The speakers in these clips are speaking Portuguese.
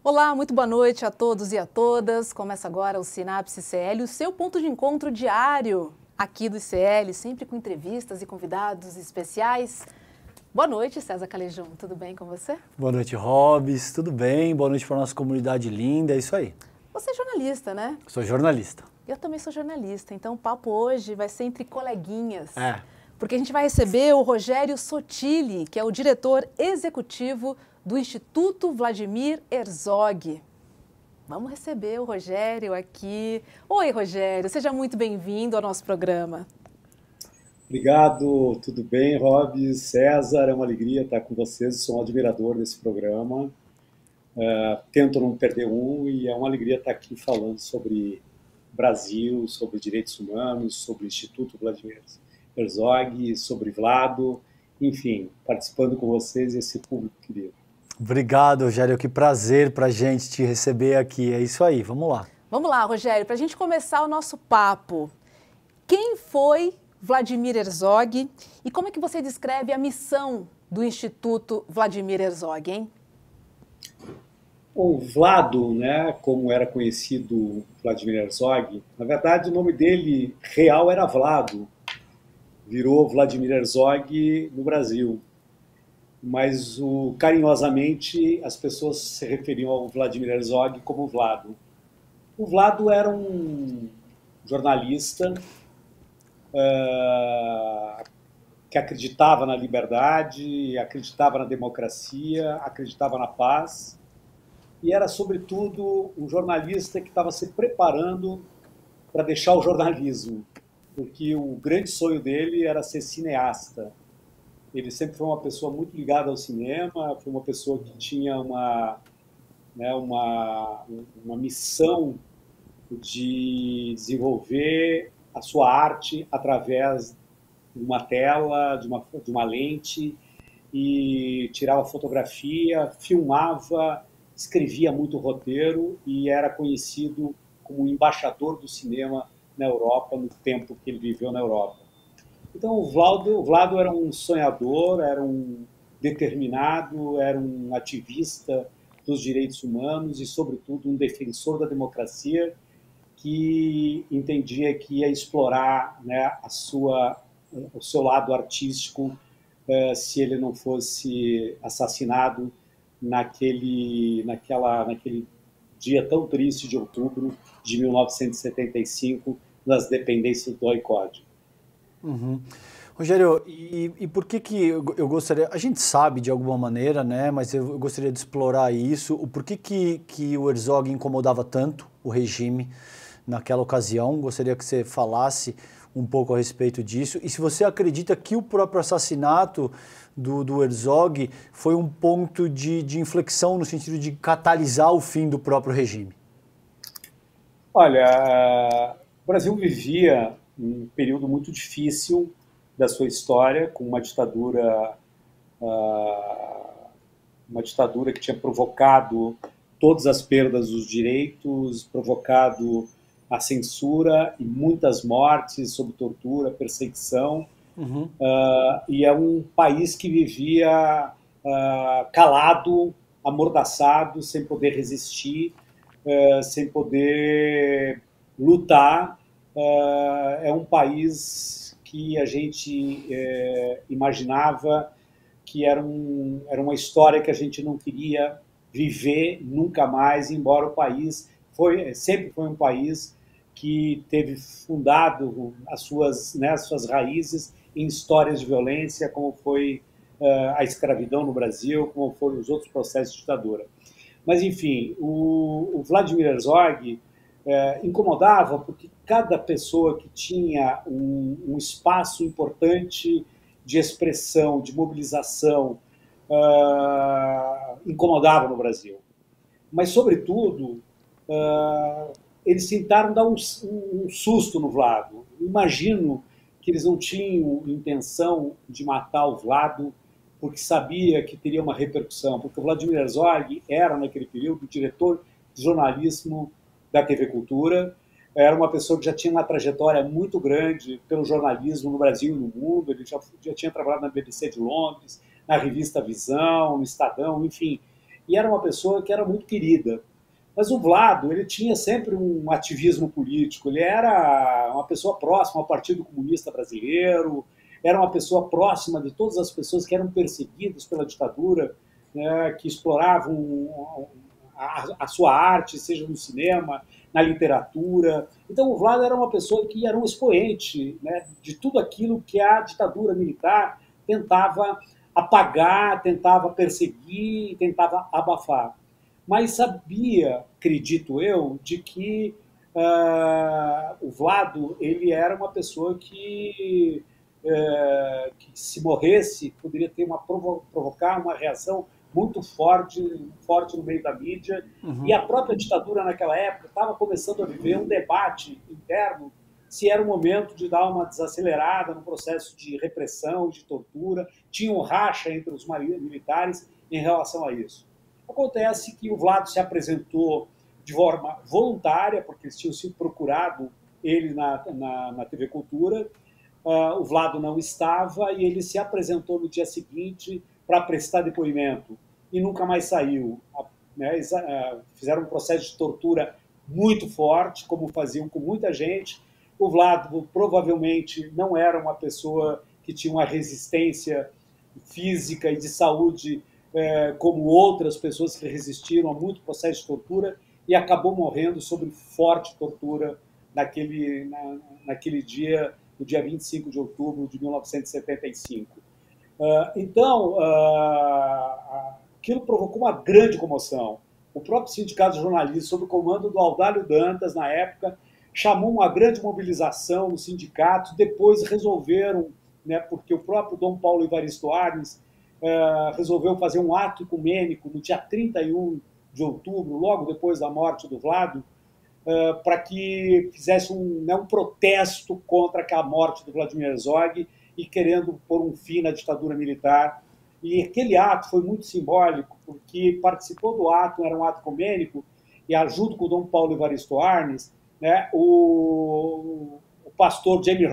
Olá, muito boa noite a todos e a todas. Começa agora o Sinapse ICL, o seu ponto de encontro diário aqui do ICL, sempre com entrevistas e convidados especiais. Boa noite, César Calejão. Tudo bem com você? Boa noite, Robs. Tudo bem? Boa noite para a nossa comunidade linda. É isso aí. Você é jornalista, né? Sou jornalista. Eu também sou jornalista, então o papo hoje vai ser entre coleguinhas. Porque a gente vai receber o Rogério Sottile, que é o diretor executivo do Instituto Vladimir Herzog. Vamos receber o Rogério aqui. Oi, Rogério, seja muito bem-vindo ao nosso programa. Obrigado, tudo bem, Rob, César, é uma alegria estar com vocês, sou um admirador desse programa, tento não perder um e é uma alegria estar aqui falando sobre Brasil, sobre direitos humanos, sobre o Instituto Vladimir Herzog, sobre Vlado, enfim, participando com vocês e esse público querido. Obrigado, Rogério, que prazer para a gente te receber aqui, é isso aí, vamos lá. Vamos lá, Rogério, para a gente começar o nosso papo, quem foi Vladimir Herzog e como é que você descreve a missão do Instituto Vladimir Herzog, hein? O Vlado, né, como era conhecido Vladimir Herzog, na verdade o nome dele real era Vlado, virou Vladimir Herzog no Brasil, mas carinhosamente as pessoas se referiam ao Vladimir Herzog como Vlado. O Vlado era um jornalista que acreditava na liberdade, acreditava na democracia, acreditava na paz, e era, sobretudo, um jornalista que estava se preparando para deixar o jornalismo, porque o grande sonho dele era ser cineasta. Ele sempre foi uma pessoa muito ligada ao cinema, foi uma pessoa que tinha uma missão de desenvolver a sua arte através de uma tela, de uma lente, e tirava fotografia, filmava, escrevia muito roteiro e era conhecido como embaixador do cinema na Europa, no tempo que ele viveu na Europa. Então, o Vlado era um sonhador, era um determinado, era um ativista dos direitos humanos e, sobretudo, um defensor da democracia que entendia que ia explorar, né, o seu lado artístico se ele não fosse assassinado naquele dia tão triste de outubro de 1975, nas dependências do OICOD. Uhum. Rogério, e por que eu gostaria, a gente sabe de alguma maneira, né, mas eu gostaria de explorar isso, o porquê que o Herzog incomodava tanto o regime naquela ocasião, gostaria que você falasse um pouco a respeito disso, e se você acredita que o próprio assassinato do Herzog foi um ponto de inflexão no sentido de catalisar o fim do próprio regime. Olha, o Brasil vivia um período muito difícil da sua história, com uma ditadura que tinha provocado todas as perdas dos direitos, provocado a censura e muitas mortes sob tortura, perseguição. Uhum. E é um país que vivia calado, amordaçado, sem poder resistir, sem poder lutar. É um país que a gente imaginava que era uma história que a gente não queria viver nunca mais, embora o país sempre foi um país que teve fundado as suas raízes em histórias de violência, como foi a escravidão no Brasil, como foram os outros processos de ditadura. Mas, enfim, o Vladimir Herzog incomodava porque cada pessoa que tinha um espaço importante de expressão, de mobilização, incomodava no Brasil. Mas, sobretudo, eles tentaram dar um susto no Vlado. Imagino que eles não tinham intenção de matar o Vlado porque sabia que teria uma repercussão, porque o Vladimir Herzog era, naquele período, diretor de jornalismo da TV Cultura, era uma pessoa que já tinha uma trajetória muito grande pelo jornalismo no Brasil e no mundo, ele já tinha trabalhado na BBC de Londres, na revista Visão, no Estadão, enfim. e era uma pessoa que era muito querida. Mas o Vlado, ele tinha sempre um ativismo político, ele era uma pessoa próxima ao Partido Comunista Brasileiro, era uma pessoa próxima de todas as pessoas que eram perseguidas pela ditadura, né, que exploravam a sua arte, seja no cinema, na literatura. Então o Vlado era uma pessoa que era um expoente, né, de tudo aquilo que a ditadura militar tentava apagar, tentava perseguir, tentava abafar. Mas sabia, acredito eu, de que o Vlado ele era uma pessoa que se morresse poderia ter provocar uma reação muito forte no meio da mídia. E a própria ditadura naquela época estava começando a viver um debate interno se era o momento de dar uma desacelerada no processo de repressão, de tortura. Tinha um racha entre os militares em relação a isso. Acontece que o Vlado se apresentou de forma voluntária, porque eles tinham sido procurado ele na TV Cultura. O Vlado não estava e ele se apresentou no dia seguinte para prestar depoimento e nunca mais saiu. Né? Fizeram um processo de tortura muito forte, como faziam com muita gente. O Vlado provavelmente não era uma pessoa que tinha uma resistência física e de saúde como outras pessoas que resistiram a muito processo de tortura e acabou morrendo sob forte tortura naquele dia, no dia 25 de outubro de 1975. Então, aquilo provocou uma grande comoção. O próprio Sindicato de Jornalistas, sob o comando do Audálio Dantas, na época, chamou uma grande mobilização no sindicato, depois resolveram, né, porque o próprio Dom Paulo Evaristo Arnes resolveu fazer um ato ecumênico no dia 31 de outubro, logo depois da morte do Vlado, para que fizesse um protesto contra a morte do Vladimir Herzog e querendo pôr um fim na ditadura militar. E aquele ato foi muito simbólico, porque participou do ato, era um ato ecumênico, e junto com o Dom Paulo Evaristo Arnes, né, o pastor James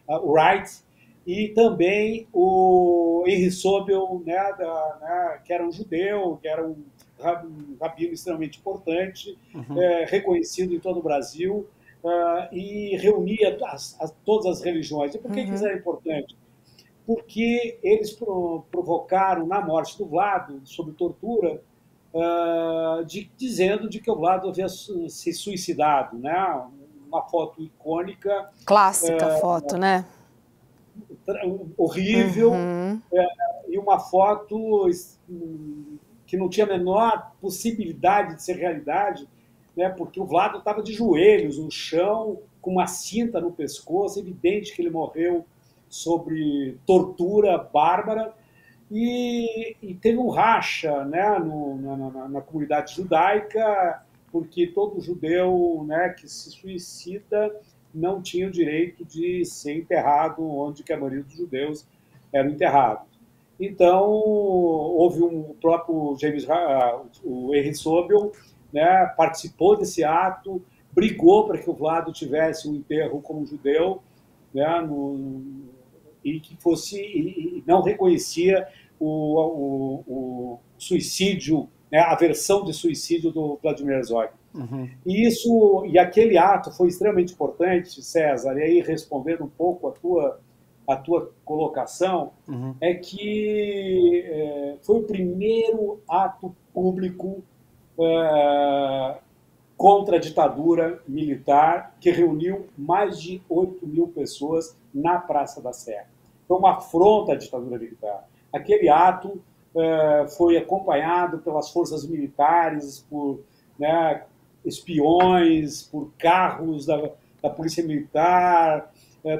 Wright, e também o Henry Sobel, né, que era um judeu, que era um rabino extremamente importante, reconhecido em todo o Brasil, e reunia todas as religiões. E por que isso era importante? Porque eles provocaram, na morte do Vlado, sob tortura, dizendo de que o Vlado havia se suicidado, né? Uma foto icônica. Clássica foto, né? Horrível, e uma foto que não tinha a menor possibilidade de ser realidade, né? Porque o Vlado estava de joelhos no chão, com uma cinta no pescoço, evidente que ele morreu sob tortura bárbara, e teve um racha, né, na comunidade judaica, porque todo judeu, né, que se suicida não tinha o direito de ser enterrado onde que a maioria dos judeus eram enterrados. Então, houve o próprio o Henry Sobel, né, participou desse ato, brigou para que o Vlado tivesse um enterro como judeu, né, e que fosse, e não reconhecia o suicídio, né, a versão de suicídio do Vladimir Herzog. E aquele ato foi extremamente importante, César, e aí respondendo um pouco a tua colocação, é que foi o primeiro ato público contra a ditadura militar que reuniu mais de 8.000 pessoas na Praça da Sé. Foi uma afronta à ditadura militar. Aquele ato foi acompanhado pelas forças militares, por, né, espiões, por carros da Polícia Militar,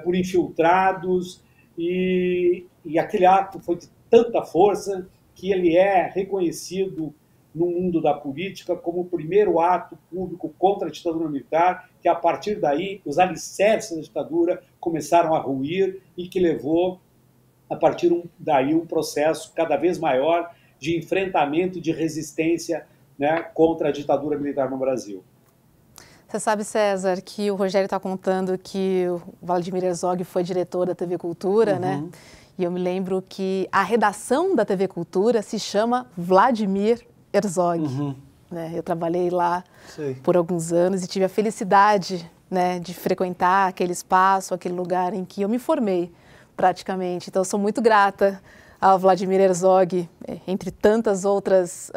por infiltrados, e aquele ato foi de tanta força que ele é reconhecido no mundo da política como o primeiro ato público contra a ditadura militar, que a partir daí os alicerces da ditadura começaram a ruir e que levou, a partir daí, um processo cada vez maior de enfrentamento e de resistência, né, contra a ditadura militar no Brasil. Você sabe, César, que o Rogério está contando que o Vladimir Herzog foi diretor da TV Cultura, né? E eu me lembro que a redação da TV Cultura se chama Vladimir Herzog. Né? Eu trabalhei lá por alguns anos e tive a felicidade, né, de frequentar aquele espaço, aquele lugar em que eu me formei praticamente. Então, eu sou muito grata ao Vladimir Herzog, entre tantos outros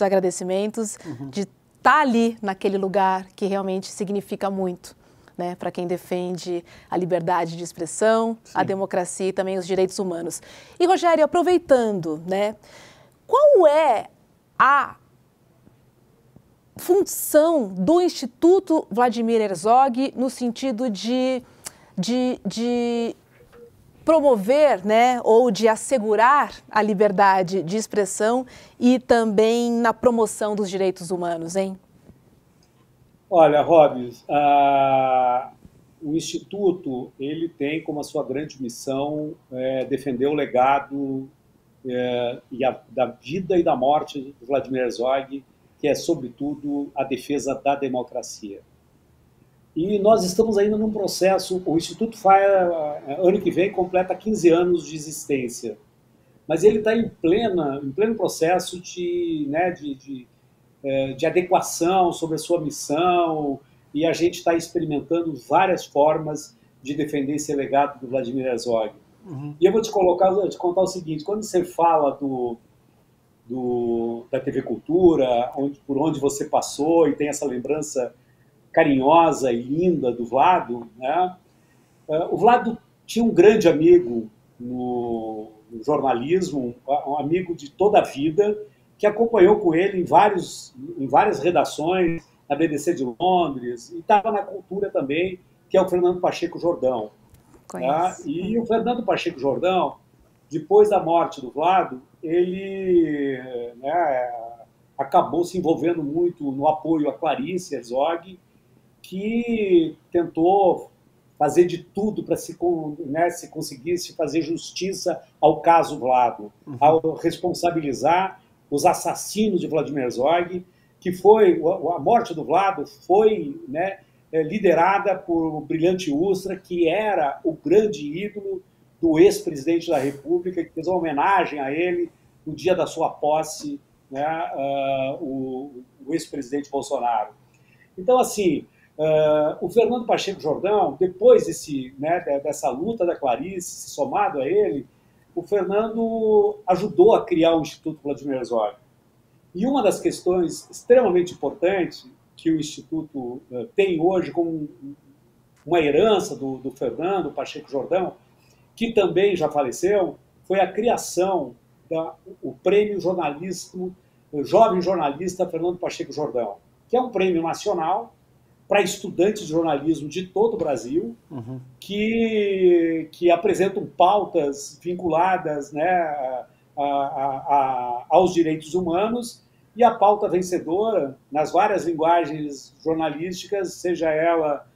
agradecimentos, de estar ali naquele lugar que realmente significa muito, né, para quem defende a liberdade de expressão, a democracia e também os direitos humanos. E, Rogério, aproveitando, né, qual é a função do Instituto Vladimir Herzog no sentido de promover, né, ou de assegurar a liberdade de expressão e também na promoção dos direitos humanos, hein? Olha, Robes, o Instituto ele tem como a sua grande missão defender o legado da vida e da morte do Vladimir Herzog, que é, sobretudo, a defesa da democracia. E nós estamos ainda num processo, o Instituto ano que vem completa 15 anos de existência, mas ele está em pleno processo de adequação sobre a sua missão, e a gente está experimentando várias formas de defender esse legado do Vladimir Herzog. E eu vou te contar o seguinte: quando você fala da TV Cultura, por onde você passou e tem essa lembrança carinhosa e linda do Vlado, né? O Vlado tinha um grande amigo no jornalismo, um amigo de toda a vida, que acompanhou com ele em várias redações, na BBC de Londres, e estava na Cultura também, que é o Fernando Pacheco Jordão. Tá? E o Fernando Pacheco Jordão, depois da morte do Vlado, ele acabou se envolvendo muito no apoio a Clarice Herzog, que tentou fazer de tudo para se conseguisse fazer justiça ao caso Vlado, ao responsabilizar os assassinos de Vladimir Herzog, que a morte do Vlado foi liderada por o brilhante Ustra, que era o grande ídolo do ex-presidente da República, que fez uma homenagem a ele no dia da sua posse, o ex-presidente Bolsonaro. Então, assim, o Fernando Pacheco Jordão, depois dessa luta da Clarice, somado a ele, o Fernando ajudou a criar o Instituto Vladimir Herzog. E uma das questões extremamente importantes que o Instituto tem hoje como uma herança do Fernando Pacheco Jordão, que também já faleceu, foi a criação do Prêmio Jovem Jornalista Fernando Pacheco Jordão, que é um prêmio nacional para estudantes de jornalismo de todo o Brasil, que apresentam pautas vinculadas aos direitos humanos, e a pauta vencedora, nas várias linguagens jornalísticas, seja ela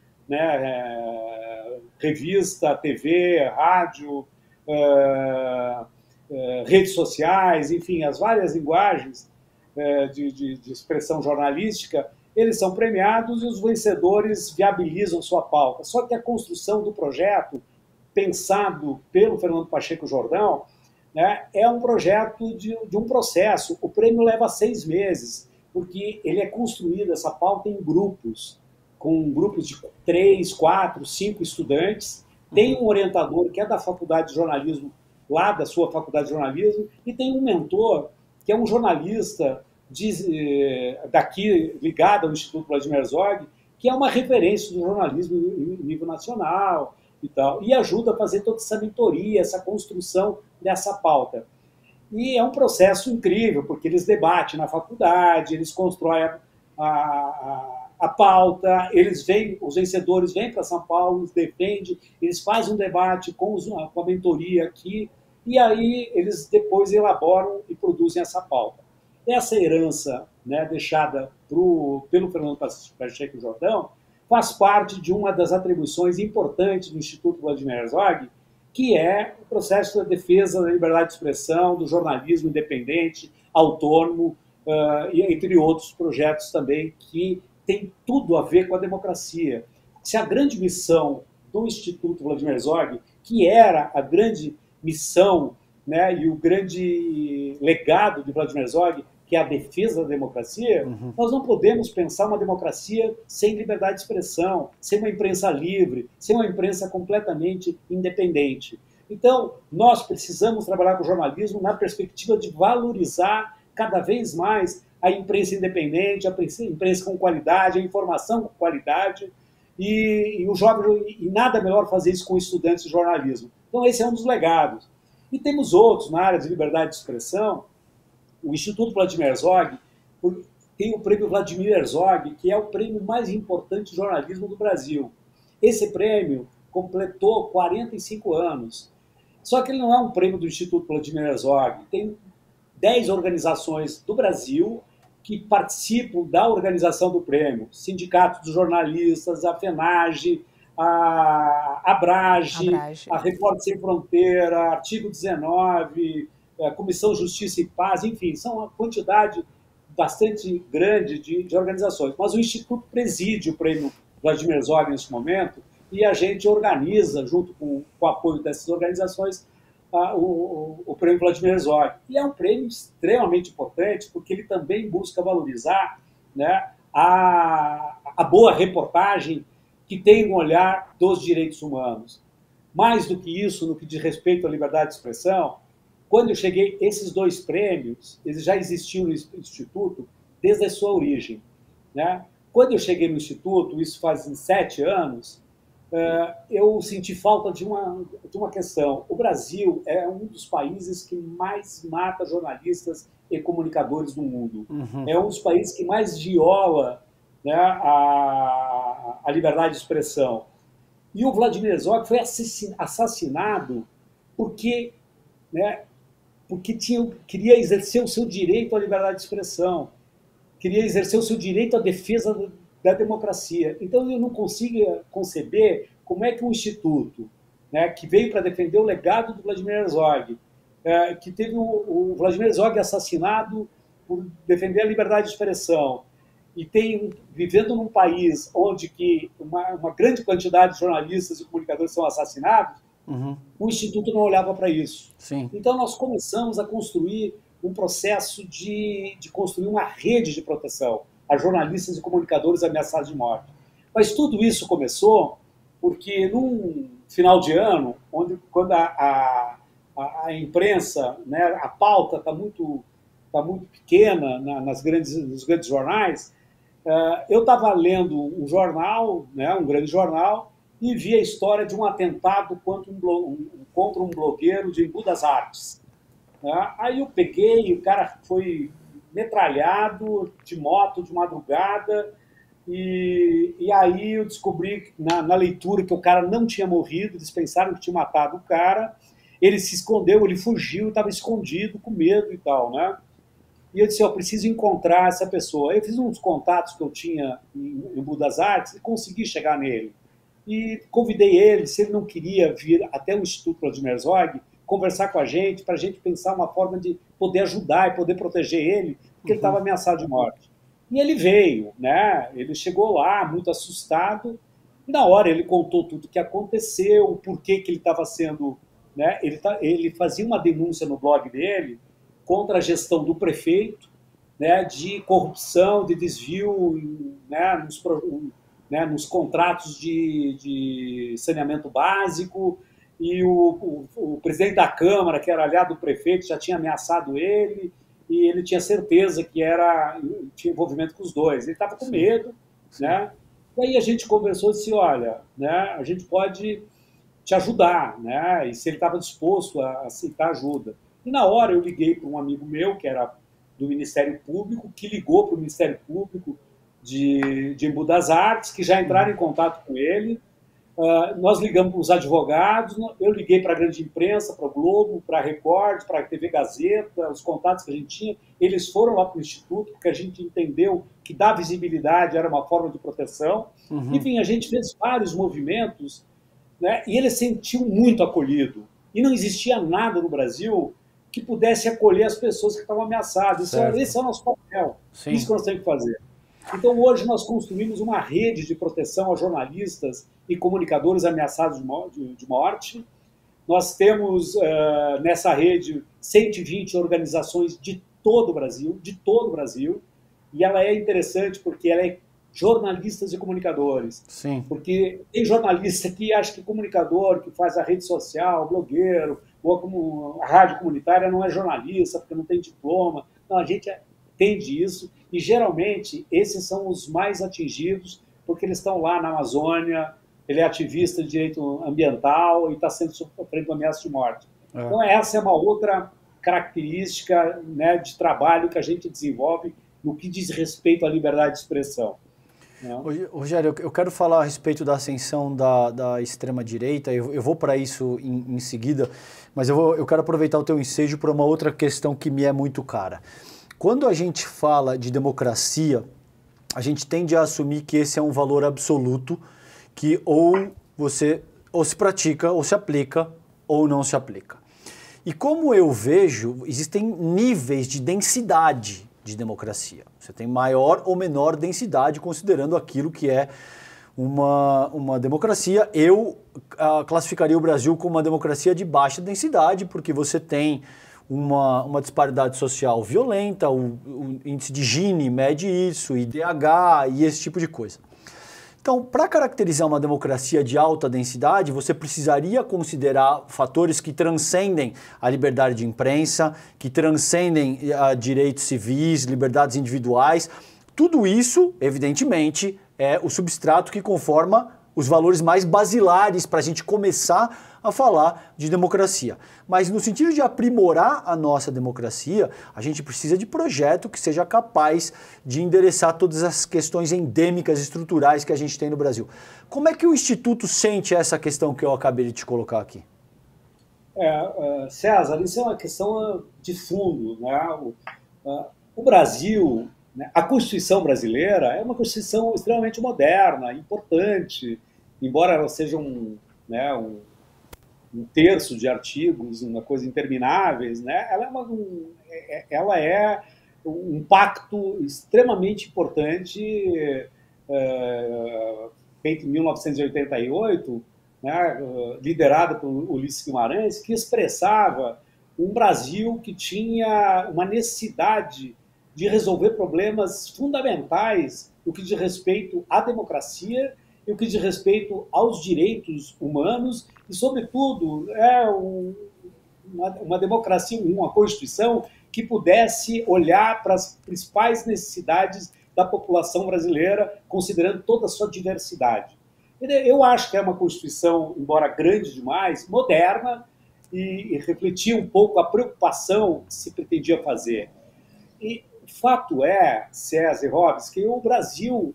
revista, TV, rádio, redes sociais, enfim, as várias linguagens de expressão jornalística, eles são premiados e os vencedores viabilizam sua pauta. Só que a construção do projeto, pensado pelo Fernando Pacheco Jordão, é um projeto de um processo. O prêmio leva 6 meses, porque ele é construído, essa pauta, em grupos, com grupos de 3, 4, 5 estudantes. Tem um orientador que é da Faculdade de Jornalismo, lá da sua Faculdade de Jornalismo, e tem um mentor, que é um jornalista daqui, ligado ao Instituto Vladimir Herzog, que é uma referência do jornalismo em nível nacional e tal, e ajuda a fazer toda essa mentoria, essa construção dessa pauta. E é um processo incrível, porque eles debatem na faculdade, eles constroem a pauta, os vencedores vêm para São Paulo, defendem, eles fazem um debate com a mentoria aqui, e aí eles depois elaboram e produzem essa pauta. Essa herança deixada pelo Fernando Pacheco Jordão faz parte de uma das atribuições importantes do Instituto Vladimir Herzog, que é o processo da defesa da liberdade de expressão, do jornalismo independente, autônomo, e entre outros projetos também que tem tudo a ver com a democracia. Se a grande missão do Instituto Vladimir Herzog, que era a grande missão né, e o grande legado de Vladimir Herzog, que é a defesa da democracia, nós não podemos pensar uma democracia sem liberdade de expressão, sem uma imprensa livre, sem uma imprensa completamente independente. Então, nós precisamos trabalhar com o jornalismo na perspectiva de valorizar cada vez mais a imprensa independente, a imprensa com qualidade, a informação com qualidade, e o jovem, e nada melhor fazer isso com estudantes de jornalismo. Então, esse é um dos legados. E temos outros na área de liberdade de expressão. O Instituto Vladimir Herzog tem o prêmio Vladimir Herzog, que é o prêmio mais importante de jornalismo do Brasil. Esse prêmio completou 45 anos. Só que ele não é um prêmio do Instituto Vladimir Herzog. Tem 10 organizações do Brasil que participam da organização do prêmio. Sindicato dos Jornalistas, a FENAGE, a Abrage, a Repórter Sem Fronteira, Artigo 19, a Comissão Justiça e Paz, enfim, são uma quantidade bastante grande de organizações. Mas o Instituto preside o prêmio Vladimir Herzog nesse momento e a gente organiza, junto com o apoio dessas organizações, o prêmio Vladimir Herzog. E é um prêmio extremamente importante porque ele também busca valorizar, né, a boa reportagem que tem um olhar dos direitos humanos. Mais do que isso, no que diz respeito à liberdade de expressão, quando eu cheguei, esses 2 prêmios, eles já existiam no Instituto desde a sua origem, né? Quando eu cheguei no Instituto, isso faz 7 anos, eu senti falta de uma questão. O Brasil é um dos países que mais mata jornalistas e comunicadores do mundo. É um dos países que mais viola, né, a liberdade de expressão. E o Vladimir Herzog foi assassinado porque, né, porque queria exercer o seu direito à liberdade de expressão, queria exercer o seu direito à defesa da democracia. Então, eu não consigo conceber como é que um instituto, né, que veio para defender o legado do Vladimir Herzog, que teve o Vladimir Herzog assassinado por defender a liberdade de expressão, e vivendo num país onde que uma grande quantidade de jornalistas e comunicadores são assassinados, o Instituto não olhava para isso. Sim. Então, nós começamos a construir um processo de construir uma rede de proteção a jornalistas e comunicadores ameaçados de morte. Mas tudo isso começou porque, num final de ano, quando a imprensa, né, a pauta está muito pequena nos grandes jornais, eu estava lendo um jornal, né, um grande jornal, e vi a história de um atentado contra um blogueiro de Embu das Artes. Aí eu peguei, o cara foi metralhado de moto de madrugada, e aí eu descobri na leitura que o cara não tinha morrido, eles pensaram que tinha matado o cara, ele se escondeu, ele fugiu, estava escondido, com medo e tal, né? E eu disse, eu preciso encontrar essa pessoa. Eu fiz uns contatos que eu tinha em Embu das Artes e consegui chegar nele. E convidei ele, se ele não queria vir até o Instituto Vladimir Herzog, conversar com a gente, para a gente pensar uma forma de poder ajudar e poder proteger ele, porque ele estava ameaçado de morte. E ele veio, né? Ele chegou lá, muito assustado, e na hora ele contou tudo o que aconteceu, o porquê que ele estava sendo... Né? Ele fazia uma denúncia no blog dele contra a gestão do prefeito, né, de corrupção, de desvio, né, nos contratos de saneamento básico, e o presidente da Câmara, que era aliado do prefeito, já tinha ameaçado ele, e ele tinha certeza que tinha envolvimento com os dois. Ele estava com medo, né? E aí a gente conversou e disse, olha, né, a gente pode te ajudar, né? E se ele estava disposto a aceitar ajuda. E na hora eu liguei para um amigo meu, que era do Ministério Público, que ligou para o Ministério Público de Embu das Artes, que já entraram em contato com ele. Nós ligamos para os advogados, eu liguei para a grande imprensa, para o Globo, para a Record, para a TV Gazeta, os contatos que a gente tinha. Eles foram lá para o Instituto, porque a gente entendeu que dar visibilidade era uma forma de proteção. Enfim, a gente fez vários movimentos, né, e ele se sentiu muito acolhido. E não existia nada no Brasil que pudesse acolher as pessoas que estavam ameaçadas. Esse é o nosso papel. Sim. Isso que nós temos que fazer. Então, hoje, nós construímos uma rede de proteção a jornalistas e comunicadores ameaçados de morte. Nós temos nessa rede 120 organizações de todo o Brasil, e ela é interessante porque ela é jornalistas e comunicadores. Sim. Porque tem jornalista que acha que comunicador, que faz a rede social, blogueiro, ou como a rádio comunitária não é jornalista porque não tem diploma. Não, a gente entende isso e geralmente esses são os mais atingidos porque eles estão lá na Amazônia, ele é ativista de direito ambiental e está sendo sofrendo ameaça de morte. Então essa é uma outra característica, né, de trabalho que a gente desenvolve no que diz respeito à liberdade de expressão. Rogério, eu quero falar a respeito da ascensão da extrema-direita, eu vou para isso em seguida, mas eu quero aproveitar o teu ensejo para uma outra questão que me é muito cara. Quando a gente fala de democracia, a gente tende a assumir que esse é um valor absoluto, que ou se pratica, ou se aplica, ou não se aplica. E como eu vejo, existem níveis de densidade de democracia. Você tem maior ou menor densidade considerando aquilo que é uma democracia. Eu classificaria o Brasil como uma democracia de baixa densidade, porque você tem uma disparidade social violenta, o índice de Gini mede isso, IDH e esse tipo de coisa. Então, para caracterizar uma democracia de alta densidade, você precisaria considerar fatores que transcendem a liberdade de imprensa, que transcendem direitos civis, liberdades individuais. Tudo isso, evidentemente, é o substrato que conforma os valores mais basilares para a gente começar a falar de democracia. Mas no sentido de aprimorar a nossa democracia, a gente precisa de projeto que seja capaz de endereçar todas as questões endêmicas, estruturais que a gente tem no Brasil. Como é que o Instituto sente essa questão que eu acabei de te colocar aqui? César, isso é uma questão de fundo, né? O Brasil, né, a Constituição brasileira é uma Constituição extremamente moderna, importante, embora ela seja um terço de artigos, uma coisa intermináveis, né? Ela é um pacto extremamente importante, feito em 1988, né, liderado por Ulisses Guimarães, que expressava um Brasil que tinha uma necessidade de resolver problemas fundamentais no que diz respeito à democracia e o que diz respeito aos direitos humanos e, sobretudo, uma democracia, uma Constituição que pudesse olhar para as principais necessidades da população brasileira, considerando toda a sua diversidade. Eu acho que é uma Constituição, embora grande demais, moderna e refletia um pouco a preocupação que se pretendia fazer. E o fato é, César e Robes, que o Brasil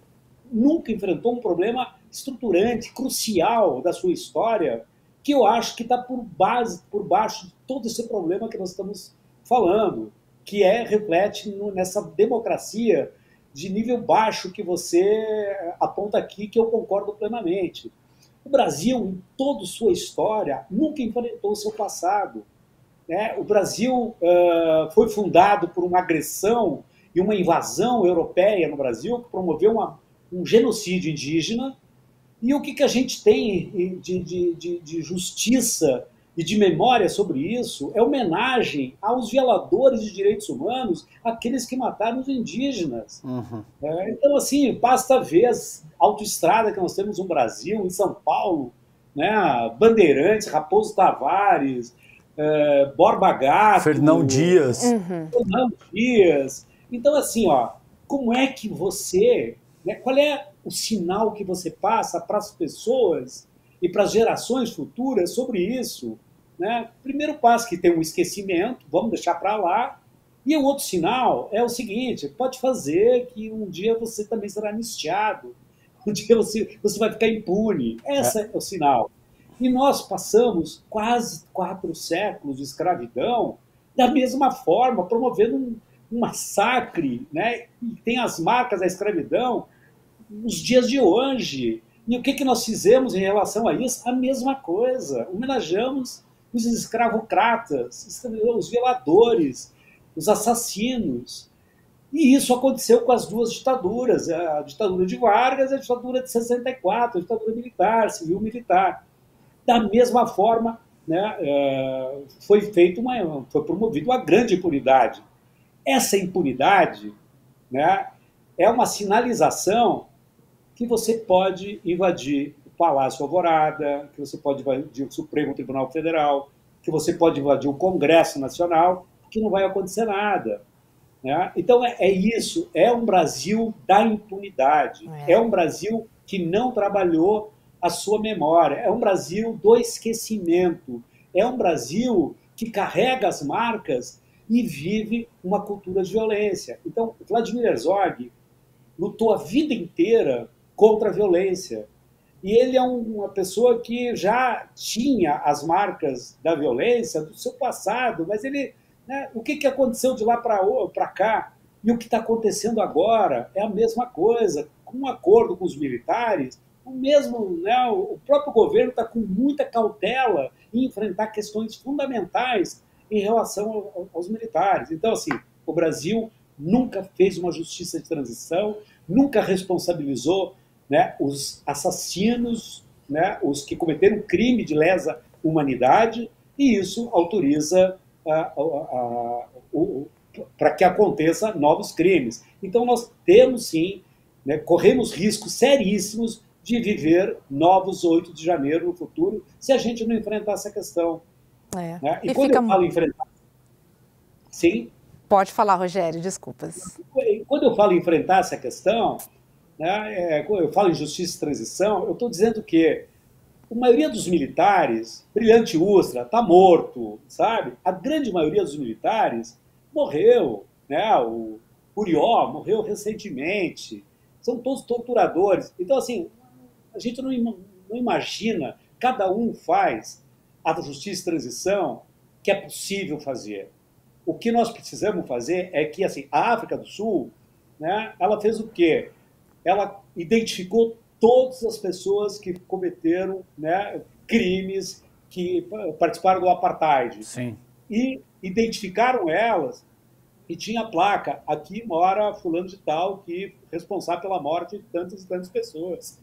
nunca enfrentou um problema estruturante, crucial da sua história, que eu acho que está por baixo de todo esse problema que nós estamos falando, que reflete nessa democracia de nível baixo que você aponta aqui, que eu concordo plenamente. O Brasil, em toda a sua história, nunca enfrentou o seu passado. Né? O Brasil foi fundado por uma agressão e uma invasão europeia no Brasil, que promoveu um genocídio indígena. E o que a gente tem de justiça e de memória sobre isso é homenagem aos violadores de direitos humanos, aqueles que mataram os indígenas. Uhum. Então, assim, basta ver as autoestradas que nós temos no Brasil, em São Paulo, né? Bandeirantes, Raposo Tavares, Borba Gato, Fernão Dias. Fernão Dias. Então, assim, como é que você... Né, qual é o sinal que você passa para as pessoas e para as gerações futuras sobre isso? Né? Primeiro passo que tem um esquecimento, vamos deixar para lá. E o outro sinal é o seguinte, pode fazer que um dia você também será anistiado, um dia você vai ficar impune. Esse é o sinal. E nós passamos quase 4 séculos de escravidão da mesma forma, promovendo um massacre, né? E tem as marcas da escravidão nos dias de hoje. E o que nós fizemos em relação a isso? A mesma coisa. Homenageamos os escravocratas, os violadores, os assassinos. E isso aconteceu com as duas ditaduras, a ditadura de Vargas e a ditadura de 64, a ditadura militar, civil-militar. Da mesma forma, né, foi promovida uma grande impunidade. Essa impunidade, né, é uma sinalização que você pode invadir o Palácio Alvorada, que você pode invadir o Supremo Tribunal Federal, que você pode invadir o Congresso Nacional, que não vai acontecer nada. Né? Então, é isso, é um Brasil da impunidade, é um Brasil que não trabalhou a sua memória, é um Brasil do esquecimento, é um Brasil que carrega as marcas e vive uma cultura de violência. Então, Vladimir Herzog lutou a vida inteira contra a violência. E ele é uma pessoa que já tinha as marcas da violência do seu passado, mas ele, né, o que aconteceu de lá para cá e o que está acontecendo agora é a mesma coisa. Com um acordo com os militares, o próprio governo está com muita cautela em enfrentar questões fundamentais em relação aos militares. Então, assim, o Brasil nunca fez uma justiça de transição, nunca responsabilizou, né, os assassinos, né, os que cometeram crime de lesa humanidade, e isso autoriza para que aconteça novos crimes. Então, nós temos, sim, né, corremos riscos seríssimos de viver novos 8 de janeiro no futuro, se a gente não enfrentar essa questão. Né? E quando eu falo enfrentar... Sim? Pode falar, Rogério, desculpas. Quando eu falo enfrentar essa questão, né, quando eu falo em justiça e transição, eu estou dizendo que a maioria dos militares, Brilhante Ustra, está morto, sabe? A grande maioria dos militares morreu, né? O Urió morreu recentemente, são todos torturadores. Então, assim, a gente não imagina, cada um faz a justiça e transição que é possível fazer. O que nós precisamos fazer é que, assim, a África do Sul, né, ela fez o quê? Ela identificou todas as pessoas que cometeram, né, crimes, que participaram do apartheid. Sim. E identificaram elas e tinha a placa, aqui mora fulano de tal, que é responsável pela morte de tantas e tantas pessoas.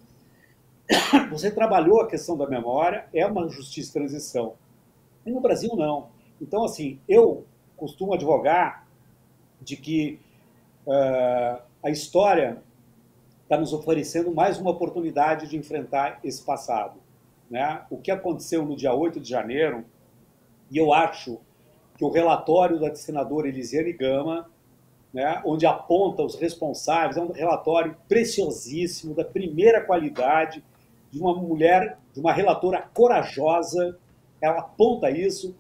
Você trabalhou a questão da memória, é uma justiça de transição. E no Brasil, não. Então, assim, eu costumo advogar de que a história está nos oferecendo mais uma oportunidade de enfrentar esse passado. Né? O que aconteceu no dia 8 de janeiro, e eu acho que o relatório da senadora Elisiane Gama, né, onde aponta os responsáveis, é um relatório preciosíssimo, da primeira qualidade, de uma mulher, de uma relatora corajosa, ela aponta isso.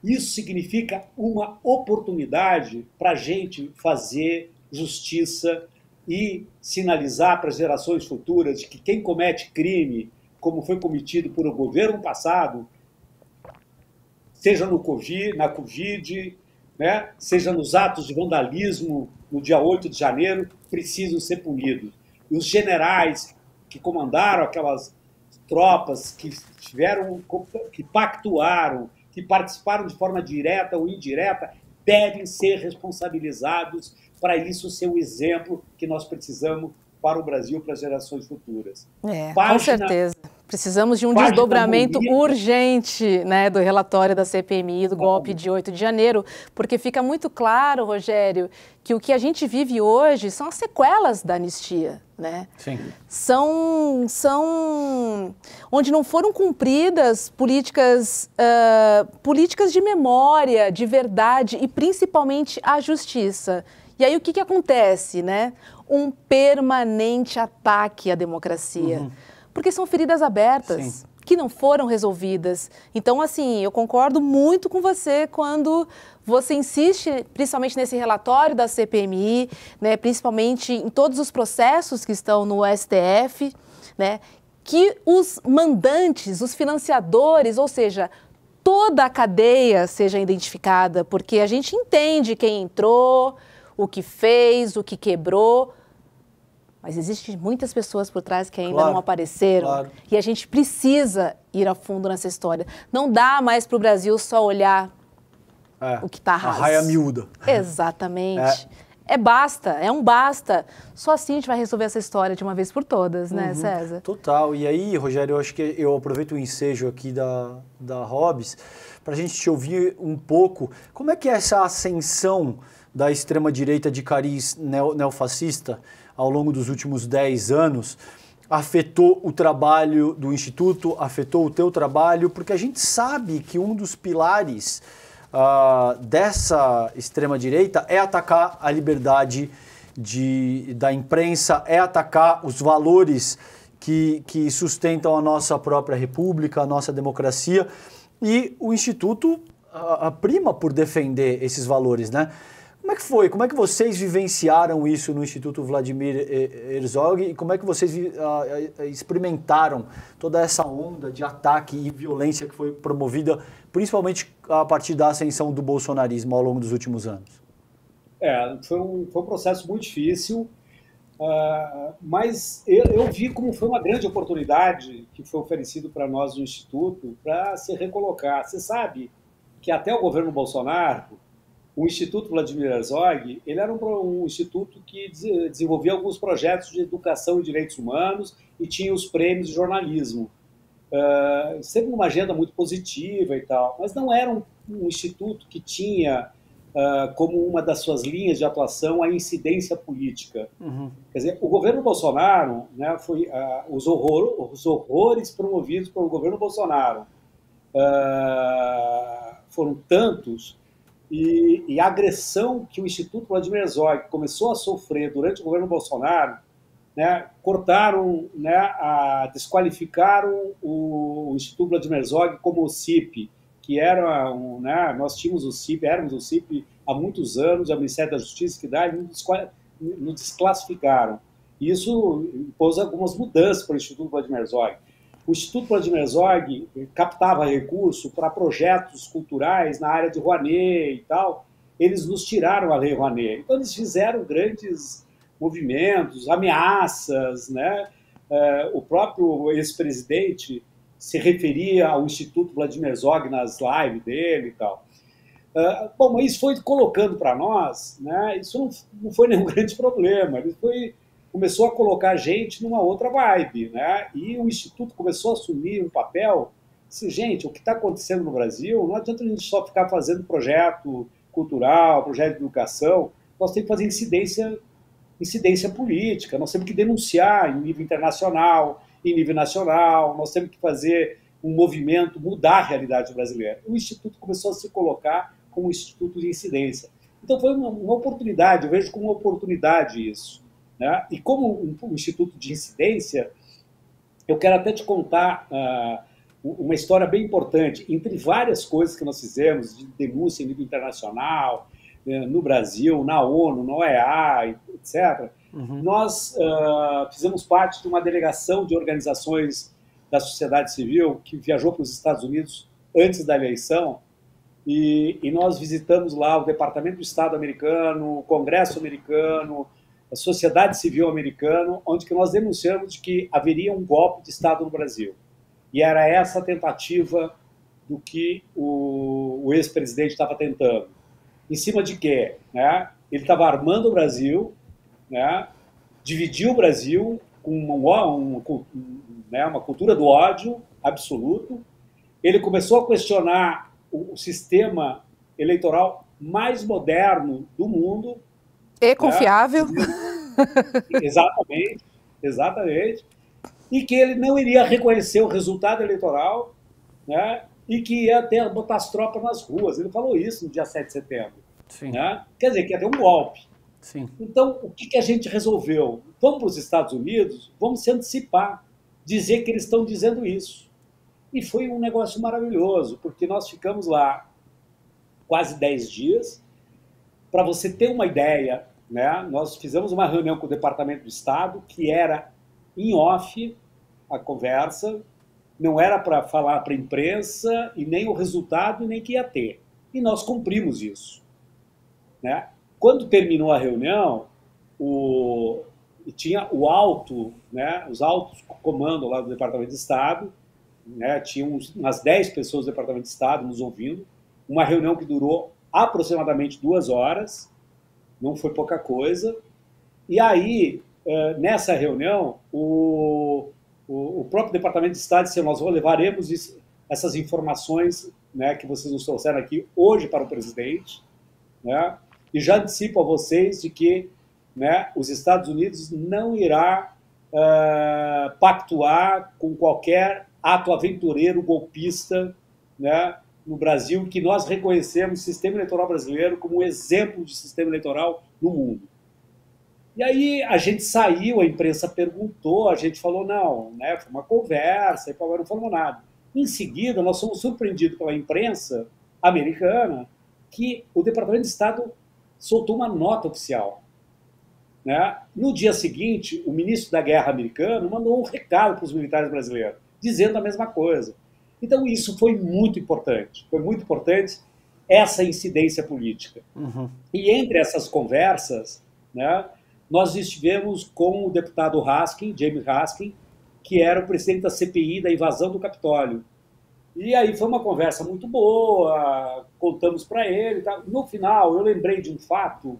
Isso significa uma oportunidade para a gente fazer justiça e sinalizar para as gerações futuras de que quem comete crime, como foi cometido por o governo passado, seja na Covid, né, seja nos atos de vandalismo no dia 8 de janeiro, precisam ser punidos. E os generais que comandaram aquelas tropas, que pactuaram, que participaram de forma direta ou indireta, devem ser responsabilizados para isso ser o exemplo que nós precisamos para o Brasil, para as gerações futuras. Com certeza. Precisamos de um desdobramento urgente, né, do relatório da CPMI, do golpe de 8 de janeiro, porque fica muito claro, Rogério, que o que a gente vive hoje são as sequelas da anistia. Né? Sim. São onde não foram cumpridas políticas de memória, de verdade e principalmente a justiça. E aí o que acontece? Né? Um permanente ataque à democracia. Uhum. Porque são feridas abertas. Sim. Que não foram resolvidas. Então, assim, eu concordo muito com você quando você insiste, principalmente nesse relatório da CPMI, né, principalmente em todos os processos que estão no STF, né, que os mandantes, os financiadores, ou seja, toda a cadeia seja identificada, porque a gente entende quem entrou, o que fez, o que quebrou, mas existem muitas pessoas por trás que ainda não apareceram. Claro. E a gente precisa ir a fundo nessa história. Não dá mais para o Brasil só olhar o que está raso. A raia miúda. Exatamente. é um basta. Só assim a gente vai resolver essa história de uma vez por todas, né, César? Total. E aí, Rogério, eu acho que eu aproveito o ensejo aqui da Hobbes para a gente te ouvir um pouco. Como é que é essa ascensão da extrema-direita de cariz neofascista ao longo dos últimos 10 anos afetou o trabalho do Instituto, afetou o teu trabalho? Porque a gente sabe que um dos pilares dessa extrema-direita é atacar a liberdade da imprensa, é atacar os valores que sustentam a nossa própria república, a nossa democracia, e o Instituto prima por defender esses valores, né? Como é que foi? Como é que vocês vivenciaram isso no Instituto Vladimir Herzog e como é que vocês experimentaram toda essa onda de ataque e violência que foi promovida, principalmente a partir da ascensão do bolsonarismo ao longo dos últimos anos? Foi um processo muito difícil, mas eu vi como foi uma grande oportunidade que foi oferecido para nós no Instituto para se recolocar. Você sabe que até o governo Bolsonaro, o Instituto Vladimir Herzog, ele era um instituto que desenvolvia alguns projetos de educação e direitos humanos e tinha os prêmios de jornalismo. Sempre uma agenda muito positiva e tal, mas não era um instituto que tinha como uma das suas linhas de atuação a incidência política. Quer dizer, o governo Bolsonaro, né, foi os horrores promovidos pelo governo Bolsonaro foram tantos. E a agressão que o Instituto Vladimir Herzog começou a sofrer durante o governo Bolsonaro, né, desqualificaram o Instituto Vladimir Herzog como o CIP, que era nós tínhamos éramos o CIP há muitos anos, o Ministério da Justiça que nos desclassificaram. E isso impôs algumas mudanças para o Instituto Vladimir Herzog. O Instituto Vladimir Herzog captava recurso para projetos culturais na área de Rouanet e tal. Eles nos tiraram a Lei Rouanet. Então, eles fizeram grandes movimentos, ameaças, né? O próprio ex-presidente se referia ao Instituto Vladimir Herzog nas lives dele e tal. Bom, mas isso foi colocando para nós, né? Isso não foi nenhum grande problema. Começou a colocar gente numa outra vibe, né? E o Instituto começou a assumir um papel. Gente, o que está acontecendo no Brasil, não adianta a gente só ficar fazendo projeto cultural, projeto de educação, nós temos que fazer incidência política, nós temos que denunciar em nível internacional, em nível nacional, nós temos que fazer um movimento, mudar a realidade brasileira. O Instituto começou a se colocar como um instituto de incidência. Então foi uma oportunidade, eu vejo como uma oportunidade isso. Né? E como um instituto de incidência, eu quero até te contar uma história bem importante. Entre várias coisas que nós fizemos, de denúncia em nível internacional, no Brasil, na ONU, na OEA, etc., nós fizemos parte de uma delegação de organizações da sociedade civil que viajou para os Estados Unidos antes da eleição, e nós visitamos lá o Departamento do Estado americano, o Congresso americano, a sociedade civil americana, onde que nós denunciamos de que haveria um golpe de Estado no Brasil. E era essa a tentativa do que o ex-presidente estava tentando. Em cima de quê? Né? Ele estava armando o Brasil, né? Dividiu o Brasil com uma cultura do ódio absoluto. Ele começou a questionar o sistema eleitoral mais moderno do mundo, e confiável. Exatamente. E que ele não iria reconhecer o resultado eleitoral, né? E que ia botar as tropas nas ruas. Ele falou isso no dia 7 de setembro. Sim. Né? Quer dizer, que ia ter um golpe. Sim. Então, o que a gente resolveu? Vamos para os Estados Unidos, vamos se antecipar, dizer que eles estão dizendo isso. E foi um negócio maravilhoso, porque nós ficamos lá quase 10 dias. Para você ter uma ideia, né, nós fizemos uma reunião com o Departamento do Estado, que era em off a conversa, não era para falar para a imprensa, e nem o resultado, e nem que ia ter. E nós cumprimos isso. Né? Quando terminou a reunião, tinha o alto, né, os altos comandos lá do Departamento de Estado, né, tinha umas 10 pessoas do Departamento de Estado nos ouvindo, uma reunião que durou aproximadamente 2 horas, não foi pouca coisa. E aí, nessa reunião, o próprio Departamento de Estado disse: nós levaremos essas informações, né, que vocês nos trouxeram aqui hoje para o presidente, né, e já antecipo a vocês de que, né, os Estados Unidos não irá pactuar com qualquer ato aventureiro golpista, né, no Brasil, que nós reconhecemos o sistema eleitoral brasileiro como um exemplo de sistema eleitoral no mundo. E aí a gente saiu, a imprensa perguntou, a gente falou não, né, foi uma conversa, e não falou nada. Em seguida, nós fomos surpreendidos pela imprensa americana que o Departamento de Estado soltou uma nota oficial. Né? No dia seguinte, o ministro da Guerra americano mandou um recado para os militares brasileiros, dizendo a mesma coisa. Então, isso foi muito importante essa incidência política. Uhum. E entre essas conversas, né, nós estivemos com o deputado Raskin, James Raskin, que era o presidente da CPI da invasão do Capitólio. E aí foi uma conversa muito boa, contamos para ele. Tá? No final, eu lembrei de um fato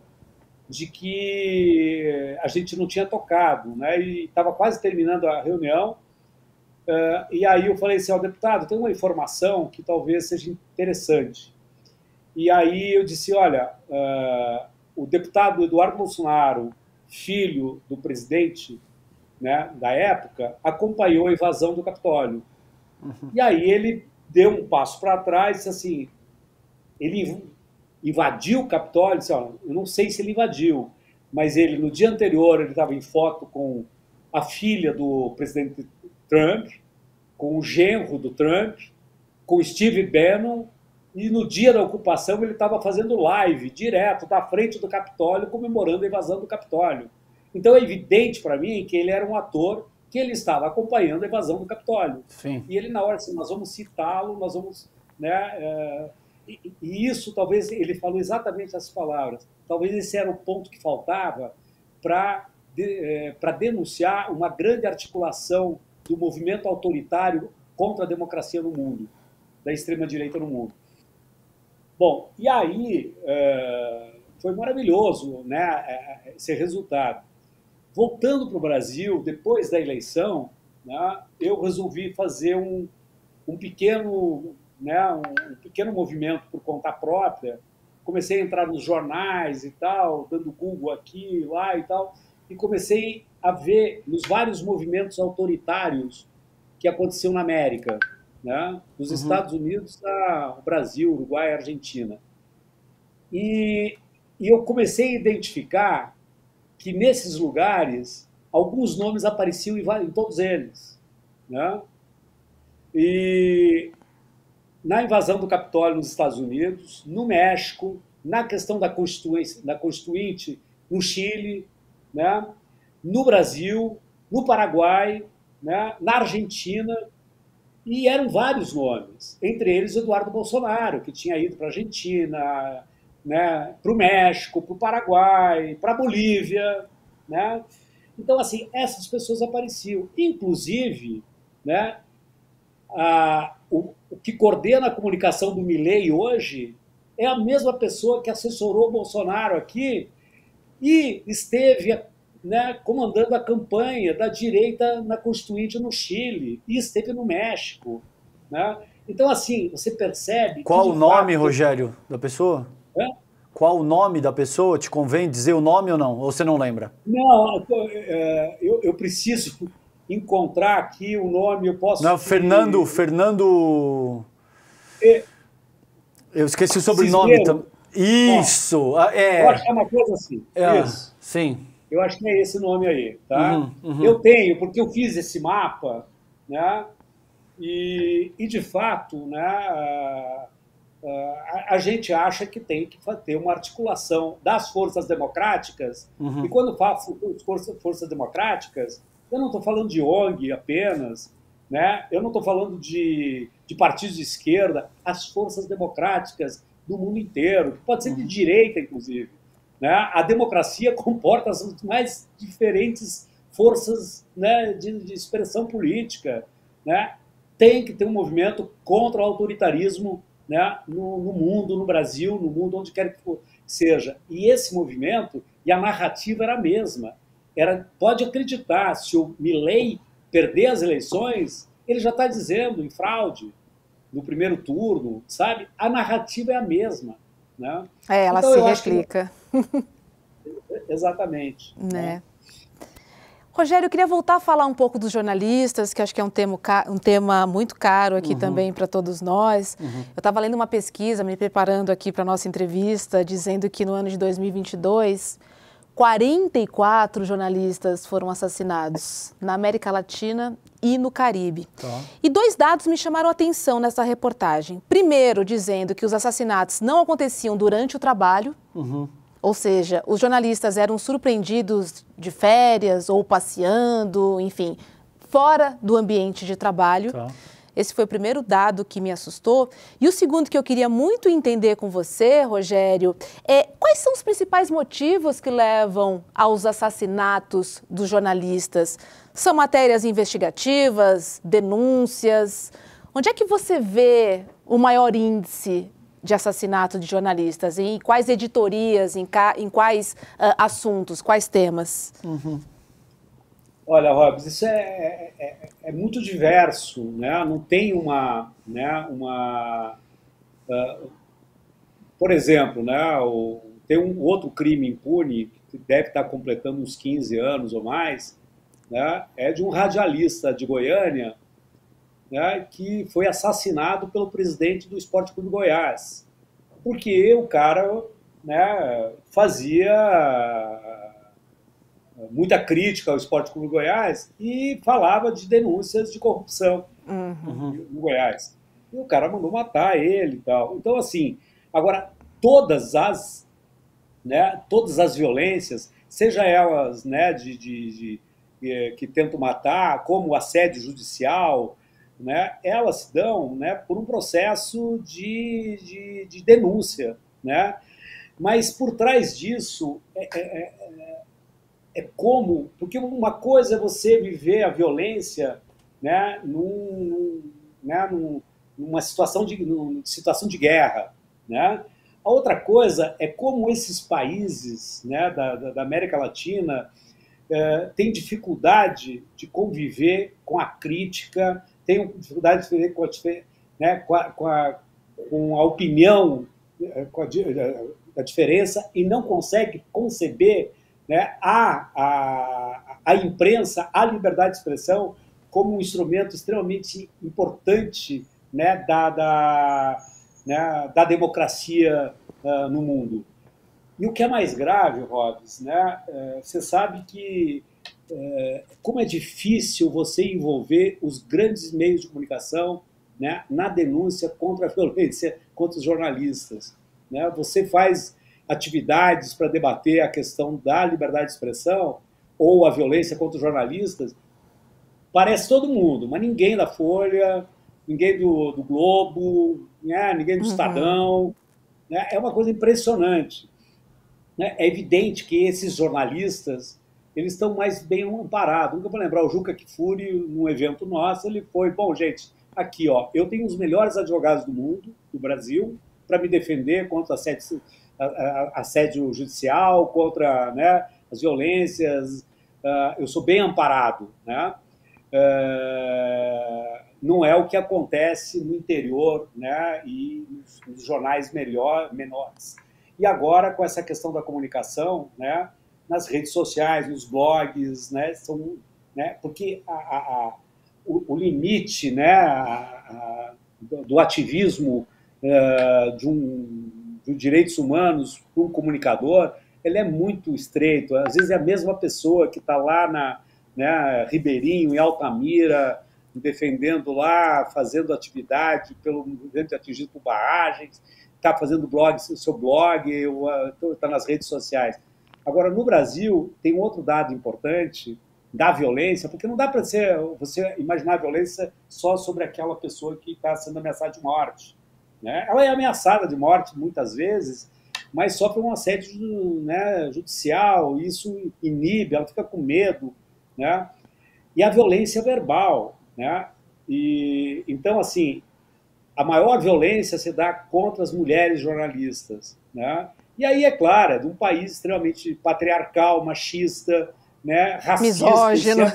de que a gente não tinha tocado, né? E estava quase terminando a reunião. E aí eu falei assim, ó, deputado, tem uma informação que talvez seja interessante. E aí eu disse, olha, o deputado Eduardo Bolsonaro, filho do presidente, né, da época, acompanhou a invasão do Capitólio. Uhum. E aí ele deu um passo para trás e disse assim, ele invadiu o Capitólio, disse, ó, eu não sei se ele invadiu, mas ele, no dia anterior, ele estava em foto com a filha do presidente Trump, com o genro do Trump, com o Steve Bannon, e no dia da ocupação ele estava fazendo live direto da frente do Capitólio, comemorando a invasão do Capitólio. Então é evidente para mim que ele era um ator que ele estava acompanhando a invasão do Capitólio. Sim. E ele, na hora, assim, nós vamos citá-lo, nós vamos... Né, e isso, talvez, ele falou exatamente essas palavras. Talvez esse era o ponto que faltava para denunciar uma grande articulação do movimento autoritário contra a democracia no mundo, da extrema-direita no mundo. Bom, e aí foi maravilhoso, né, esse resultado. Voltando para o Brasil, depois da eleição, né, eu resolvi fazer um pequeno movimento por conta própria. Comecei a entrar nos jornais e tal, dando Google aqui, lá e tal, e comecei a ver nos vários movimentos autoritários que aconteciam na América, né? Dos Estados Unidos ao Brasil, Uruguai e Argentina. E eu comecei a identificar que nesses lugares alguns nomes apareciam em todos eles, né? E na invasão do Capitólio nos Estados Unidos, no México, na questão da Constituinte no Chile, né? No Brasil, no Paraguai, né? Na Argentina, e eram vários nomes, entre eles Eduardo Bolsonaro, que tinha ido para a Argentina, né? Para o México, para o Paraguai, para a Bolívia, né? Então, assim, essas pessoas apareciam. Inclusive, né? O que coordena a comunicação do Milei hoje é a mesma pessoa que assessorou o Bolsonaro aqui e esteve, né, comandando a campanha da direita na Constituinte no Chile e esteve no México, né? Então, assim, você percebe... Qual o nome, Rogério, da pessoa? Qual o nome da pessoa? Te convém dizer o nome ou não? Ou você não lembra? Não, eu preciso encontrar aqui o nome, eu posso... Não, Fernando... Eu esqueci o sobrenome. Isso! Eu acho que é uma coisa assim. Isso. Sim. Eu acho que é esse nome aí, tá? Eu tenho, porque eu fiz esse mapa, né? E de fato, né, a gente acha que tem que ter uma articulação das forças democráticas, e quando eu faço forças democráticas, eu não estou falando de ONG apenas, né? Eu não estou falando de partidos de esquerda, as forças democráticas do mundo inteiro, que pode ser de direita, inclusive. Né? A democracia comporta as mais diferentes forças, né, de expressão política. Né? Tem que ter um movimento contra o autoritarismo né, no mundo, no Brasil, no mundo, onde quer que seja. E esse movimento, e a narrativa era a mesma. Pode acreditar, se o Milei perder as eleições, ele já está dizendo em fraude no primeiro turno, sabe? A narrativa é a mesma, né? Ela então, se replica. Exatamente. Né? Rogério, eu queria voltar a falar um pouco dos jornalistas, que acho que é um tema muito caro aqui também para todos nós. Eu estava lendo uma pesquisa, me preparando aqui para a nossa entrevista, dizendo que no ano de 2022, 44 jornalistas foram assassinados na América Latina e no Caribe. Tá. E 2 dados me chamaram a atenção nessa reportagem. Primeiro, dizendo que os assassinatos não aconteciam durante o trabalho, ou seja, os jornalistas eram surpreendidos de férias ou passeando, enfim, fora do ambiente de trabalho. Tá. Esse foi o primeiro dado que me assustou. E o segundo que eu queria muito entender com você, Rogério, é quais são os principais motivos que levam aos assassinatos dos jornalistas? São matérias investigativas, denúncias? Onde é que você vê o maior índice de assassinato de jornalistas? Em quais editorias, em quais assuntos, quais temas? Olha, Robs, isso é muito diverso, né? Não tem por exemplo, né? Tem um outro crime impune que deve estar completando uns 15 anos ou mais, né? É de um radialista de Goiânia, né? Que foi assassinado pelo presidente do Esporte Clube Goiás, porque o cara, né, fazia muita crítica ao Esporte Clube Goiás e falava de denúncias de corrupção no Goiás. E o cara mandou matar ele e tal. Então, assim, agora, todas as violências, seja elas, né, que tentam matar, como assédio judicial, né, elas se dão, né, por um processo de denúncia, né? Mas por trás disso porque uma coisa é você viver a violência, né, numa situação de guerra, né? A outra coisa é como esses países, né, da América Latina têm dificuldade de conviver com a crítica, têm dificuldade de viver com a opinião, com a diferença, e não consegue conceber, né, a imprensa, a liberdade de expressão como um instrumento extremamente importante, né, da democracia no mundo. E o que é mais grave, Robs, né, você sabe que como é difícil você envolver os grandes meios de comunicação, né, na denúncia contra a violência contra os jornalistas, né? Você faz atividades para debater a questão da liberdade de expressão ou a violência contra os jornalistas, parece todo mundo, mas ninguém da Folha, ninguém do Globo, né, ninguém do Estadão, né? É uma coisa impressionante, né? É evidente que esses jornalistas, eles estão mais bem amparados. Nunca vou lembrar, o Juca Kfouri, num evento nosso, ele foi, bom, gente, aqui, ó, eu tenho os melhores advogados do mundo, do Brasil, para me defender contra assédio judicial, contra, né, as violências, eu sou bem amparado, né? Não é o que acontece no interior, né, e nos jornais menores. E agora, com essa questão da comunicação, né, nas redes sociais, nos blogs, né, porque o limite, né, do ativismo de direitos humanos para um comunicador, ele é muito estreito. Às vezes é a mesma pessoa que está lá né, Ribeirinho, em Altamira, defendendo lá, fazendo atividade pelo movimento atingido por barragens, está fazendo seu blog, está nas redes sociais. Agora, no Brasil, tem um outro dado importante da violência, porque não dá para você imaginar a violência só sobre aquela pessoa que está sendo ameaçada de morte, né? Ela é ameaçada de morte muitas vezes, mas sofre um assédio, né, judicial, isso inibe, ela fica com medo, né? E a violência verbal, né? E então, assim, a maior violência se dá contra as mulheres jornalistas, né? E aí, é claro, é de um país extremamente patriarcal, machista, né, racista. Misógino.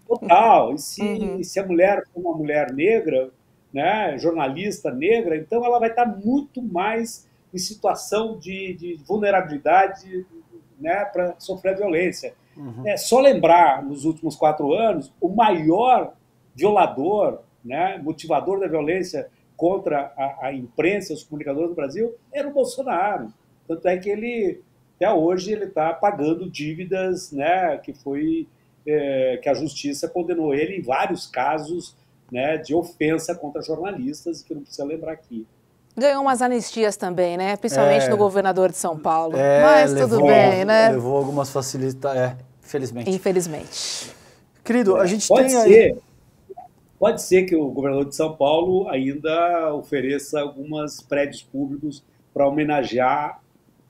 Total. E se a mulher for uma mulher negra, né, jornalista negra, então ela vai estar muito mais em situação de vulnerabilidade, né, para sofrer violência. É só lembrar, nos últimos 4 anos, o maior violador, né, motivador da violência contra a imprensa, os comunicadores do Brasil, era o Bolsonaro. Tanto é que ele, até hoje, ele está pagando dívidas, né, que a justiça condenou ele em vários casos, né, de ofensa contra jornalistas, que não precisa lembrar aqui. Ganhou umas anistias também, né? Principalmente do governador de São Paulo. Mas tudo bem, né? Levou algumas facilidades, infelizmente. Infelizmente. Querido, a gente tem aí... Pode ser que o governador de São Paulo ainda ofereça alguns prédios públicos para homenagear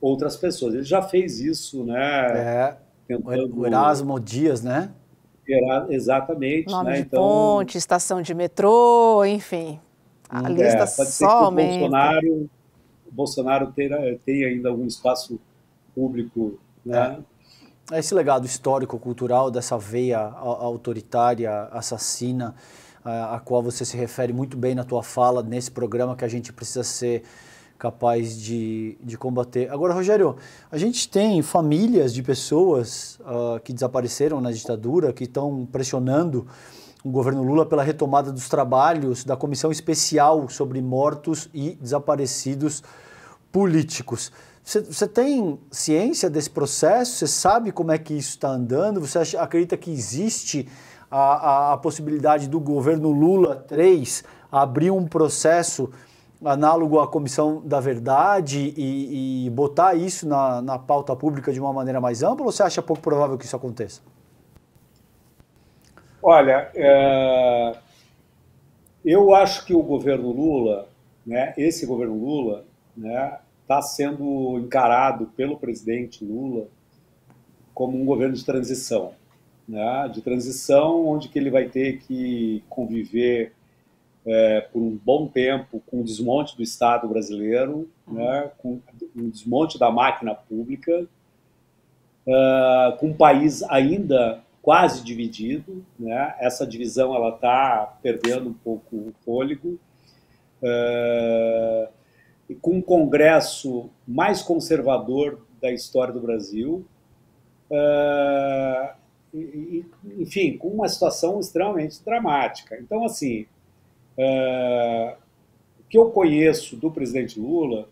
outras pessoas. Ele já fez isso, né? O Erasmo Dias, né? Exatamente. Nome né? de ponte, estação de metrô, enfim. A lista pode ser só que o Bolsonaro tenha ainda algum espaço público, né? Esse legado histórico, cultural dessa veia autoritária, assassina, a qual você se refere muito bem na tua fala nesse programa, que a gente precisa ser capaz de combater. Agora, Rogério, a gente tem famílias de pessoas que desapareceram na ditadura, que estão pressionando o governo Lula pela retomada dos trabalhos da Comissão Especial sobre Mortos e Desaparecidos Políticos. Você tem ciência desse processo? Você sabe como é que isso está andando? Você acredita que existe a possibilidade do governo Lula 3 abrir um processo análogo à Comissão da Verdade e botar isso na pauta pública de uma maneira mais ampla, ou você acha pouco provável que isso aconteça? Olha, eu acho que o governo Lula, né, esse governo Lula, né, está sendo encarado pelo presidente Lula como um governo de transição, né, onde que ele vai ter que conviver por um bom tempo com o desmonte do Estado brasileiro, né, com o desmonte da máquina pública, com um país ainda quase dividido, né? Essa divisão ela está perdendo um pouco o fôlego, com um Congresso mais conservador da história do Brasil, enfim, com uma situação extremamente dramática. Então, assim, o que eu conheço do presidente Lula,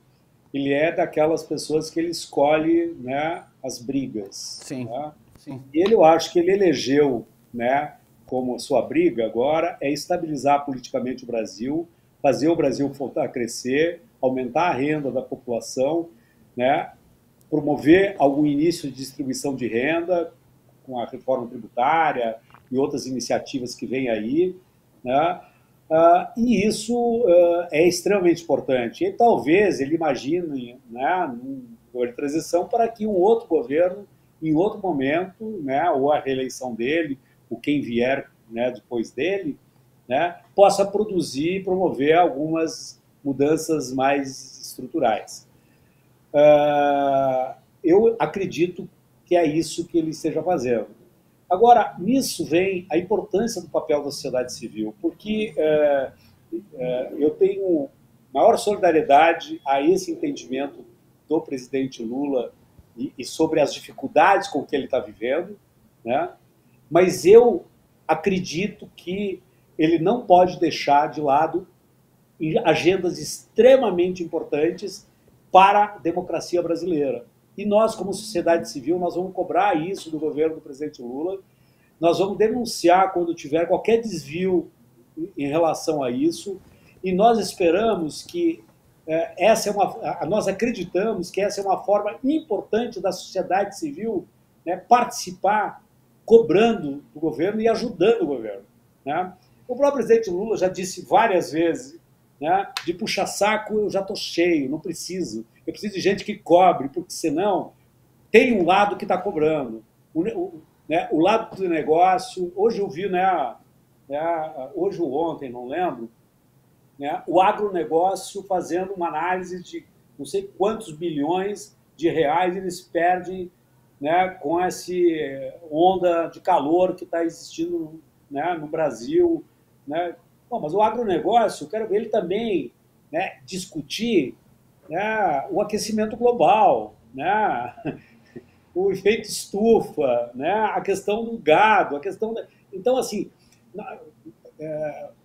ele é daquelas pessoas que ele escolhe, né, as brigas. Sim. Né? Sim. E eu acho que ele elegeu, né, como sua briga agora é estabilizar politicamente o Brasil, fazer o Brasil voltar a crescer, aumentar a renda da população, né, promover algum início de distribuição de renda com a reforma tributária e outras iniciativas que vêm aí, né? E isso é extremamente importante. E talvez ele imagine, né, um governo de transição para que um outro governo, em outro momento, né, ou a reeleição dele, ou quem vier, né, depois dele, né, possa produzir e promover algumas mudanças mais estruturais. Eu acredito que é isso que ele esteja fazendo. Agora, nisso vem a importância do papel da sociedade civil, porque eu tenho maior solidariedade a esse entendimento do presidente Lula e sobre as dificuldades com que ele está vivendo, né? Mas eu acredito que ele não pode deixar de lado agendas extremamente importantes para a democracia brasileira. E nós, como sociedade civil, nós vamos cobrar isso do governo do presidente Lula, nós vamos denunciar quando tiver qualquer desvio em relação a isso, e nós esperamos que nós acreditamos que essa é uma forma importante da sociedade civil, né, participar, cobrando do governo e ajudando o governo, né? O próprio presidente Lula já disse várias vezes, né, de puxar saco eu já estou cheio, não preciso. Eu preciso de gente que cobre, porque senão tem um lado que está cobrando. O lado do negócio, hoje eu vi, hoje ou ontem, não lembro, né, o agronegócio fazendo uma análise de não sei quantos bilhões de reais eles perdem, né, com essa onda de calor que está existindo, né, no Brasil. Né? Bom, mas o agronegócio, eu quero ver ele também, né, discutir, né, o aquecimento global, né, o efeito estufa, né, a questão do gado, a questão da... Então, assim,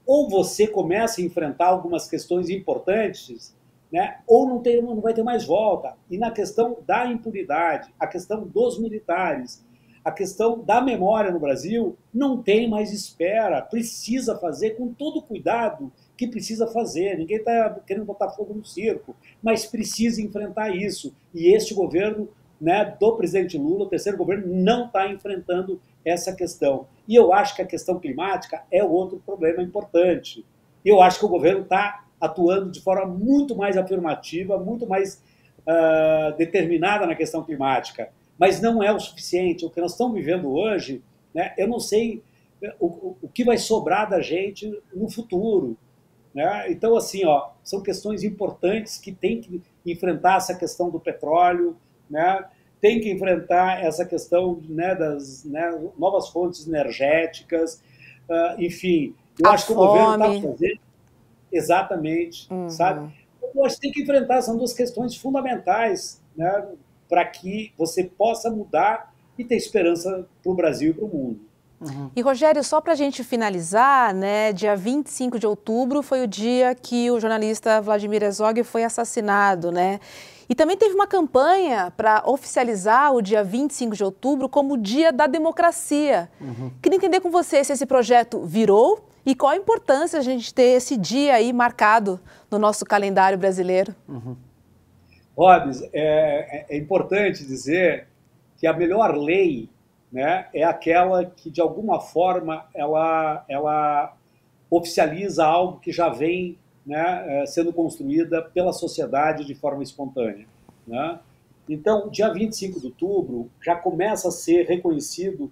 ou você começa a enfrentar algumas questões importantes, né, ou não vai ter mais volta. E na questão da impunidade, a questão dos militares, a questão da memória no Brasil, não tem mais espera. Precisa fazer com todo o cuidado que precisa fazer. Ninguém está querendo botar fogo no circo, mas precisa enfrentar isso. E este governo, né, do presidente Lula, o terceiro governo, não está enfrentando essa questão. E eu acho que a questão climática é outro problema importante. Eu acho que o governo está atuando de forma muito mais afirmativa, muito mais determinada na questão climática. Mas não é o suficiente. O que nós estamos vivendo hoje, né, eu não sei o que vai sobrar da gente no futuro. Né? Então, assim, ó, são questões importantes que tem que enfrentar essa questão do petróleo, né? Tem que enfrentar essa questão, né, das, né, novas fontes energéticas, enfim. Eu acho que o governo está fazendo exatamente, sabe? Eu acho que tem que enfrentar, são duas questões fundamentais, né, para que você possa mudar e ter esperança para o Brasil e para o mundo. E, Rogério, só para a gente finalizar, né, dia 25 de outubro foi o dia que o jornalista Vladimir Herzog foi assassinado, né? E também teve uma campanha para oficializar o dia 25 de outubro como o Dia da Democracia. Queria entender com você se esse projeto virou e qual a importância a gente ter esse dia aí marcado no nosso calendário brasileiro. Robes, é importante dizer que a melhor lei, né, é aquela que, de alguma forma, ela oficializa algo que já vem, né, sendo construída pela sociedade de forma espontânea. Né? Então, dia 25 de outubro já começa a ser reconhecido,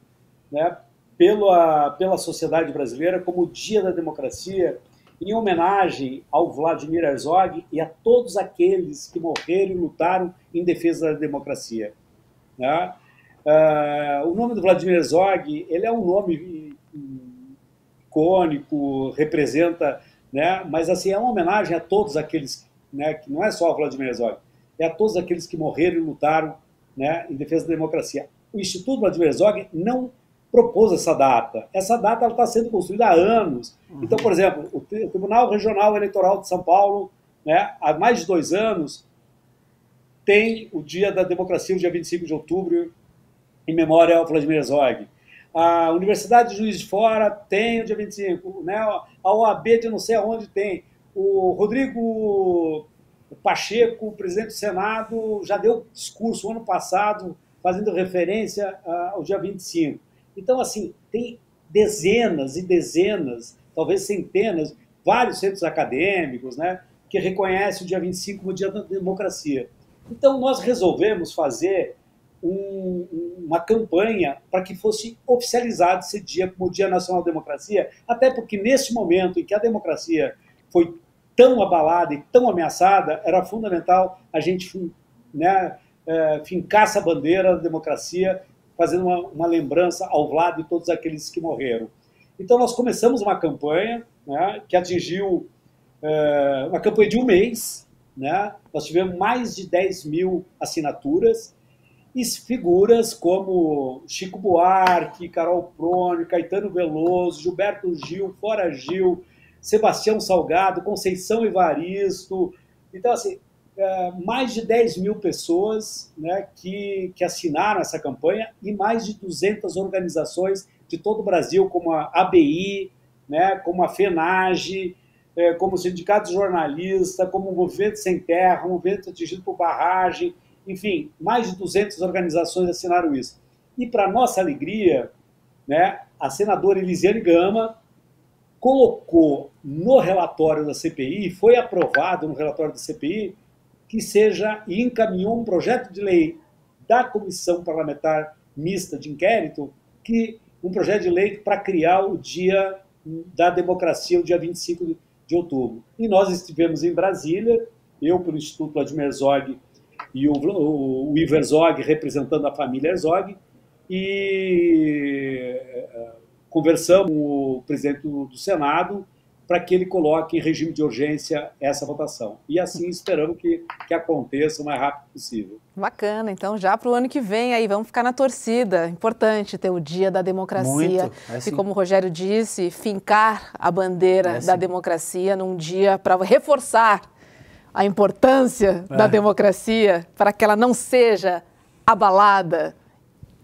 né, pela sociedade brasileira como o Dia da Democracia, em homenagem ao Vladimir Herzog e a todos aqueles que morreram e lutaram em defesa da democracia. Né? O nome do Vladimir Herzog, ele é um nome icônico, representa, né? Mas assim, é uma homenagem a todos aqueles, né, que não é só o Vladimir Herzog, é a todos aqueles que morreram e lutaram, né, em defesa da democracia. O Instituto Vladimir Herzog não propôs essa data. Essa data está sendo construída há anos. Então, por exemplo, o Tribunal Regional Eleitoral de São Paulo, né, há mais de 2 anos, tem o Dia da Democracia, o dia 25 de outubro, em memória ao Vladimir Herzog. A Universidade de Juiz de Fora tem o dia 25, né? A OAB de não sei aonde tem. O Rodrigo Pacheco, presidente do Senado, já deu discurso ano passado fazendo referência ao dia 25. Então, assim, tem dezenas e dezenas, talvez centenas, vários centros acadêmicos, né, que reconhecem o dia 25 como o Dia da Democracia. Então, nós resolvemos fazer uma campanha para que fosse oficializado esse dia como o Dia Nacional da Democracia, até porque nesse momento em que a democracia foi tão abalada e tão ameaçada, era fundamental a gente, né, fincar essa bandeira da democracia, fazendo uma lembrança ao Vlad e todos aqueles que morreram. Então nós começamos uma campanha, né, que atingiu uma campanha de 1 mês, né? Nós tivemos mais de 10 mil assinaturas, e figuras como Chico Buarque, Carol Prone, Caetano Veloso, Gilberto Gil, Fora Gil, Sebastião Salgado, Conceição Evaristo. Então, assim, mais de 10 mil pessoas, né, que assinaram essa campanha e mais de 200 organizações de todo o Brasil, como a ABI, né, como a FENAGE, como o Sindicato de Jornalistas, como o Movimento Sem Terra, o Movimento Atingido por Barragem, enfim, mais de 200 organizações assinaram isso. E, para nossa alegria, né, a senadora Elisiane Gama colocou no relatório da CPI, foi aprovado no relatório da CPI, que seja, e encaminhou um projeto de lei da Comissão Parlamentar Mista de Inquérito, um projeto de lei para criar o Dia da Democracia, o dia 25 de outubro. E nós estivemos em Brasília, eu pelo Instituto Vladimir Herzog e o Ivo Herzog representando a família Herzog, e conversamos com o presidente do Senado para que ele coloque em regime de urgência essa votação. E assim esperamos que aconteça o mais rápido possível. Bacana, então já para o ano que vem aí, vamos ficar na torcida. Importante ter o Dia da Democracia. Muito, e como o Rogério disse, fincar a bandeira da democracia num dia para reforçar a importância da democracia, para que ela não seja abalada,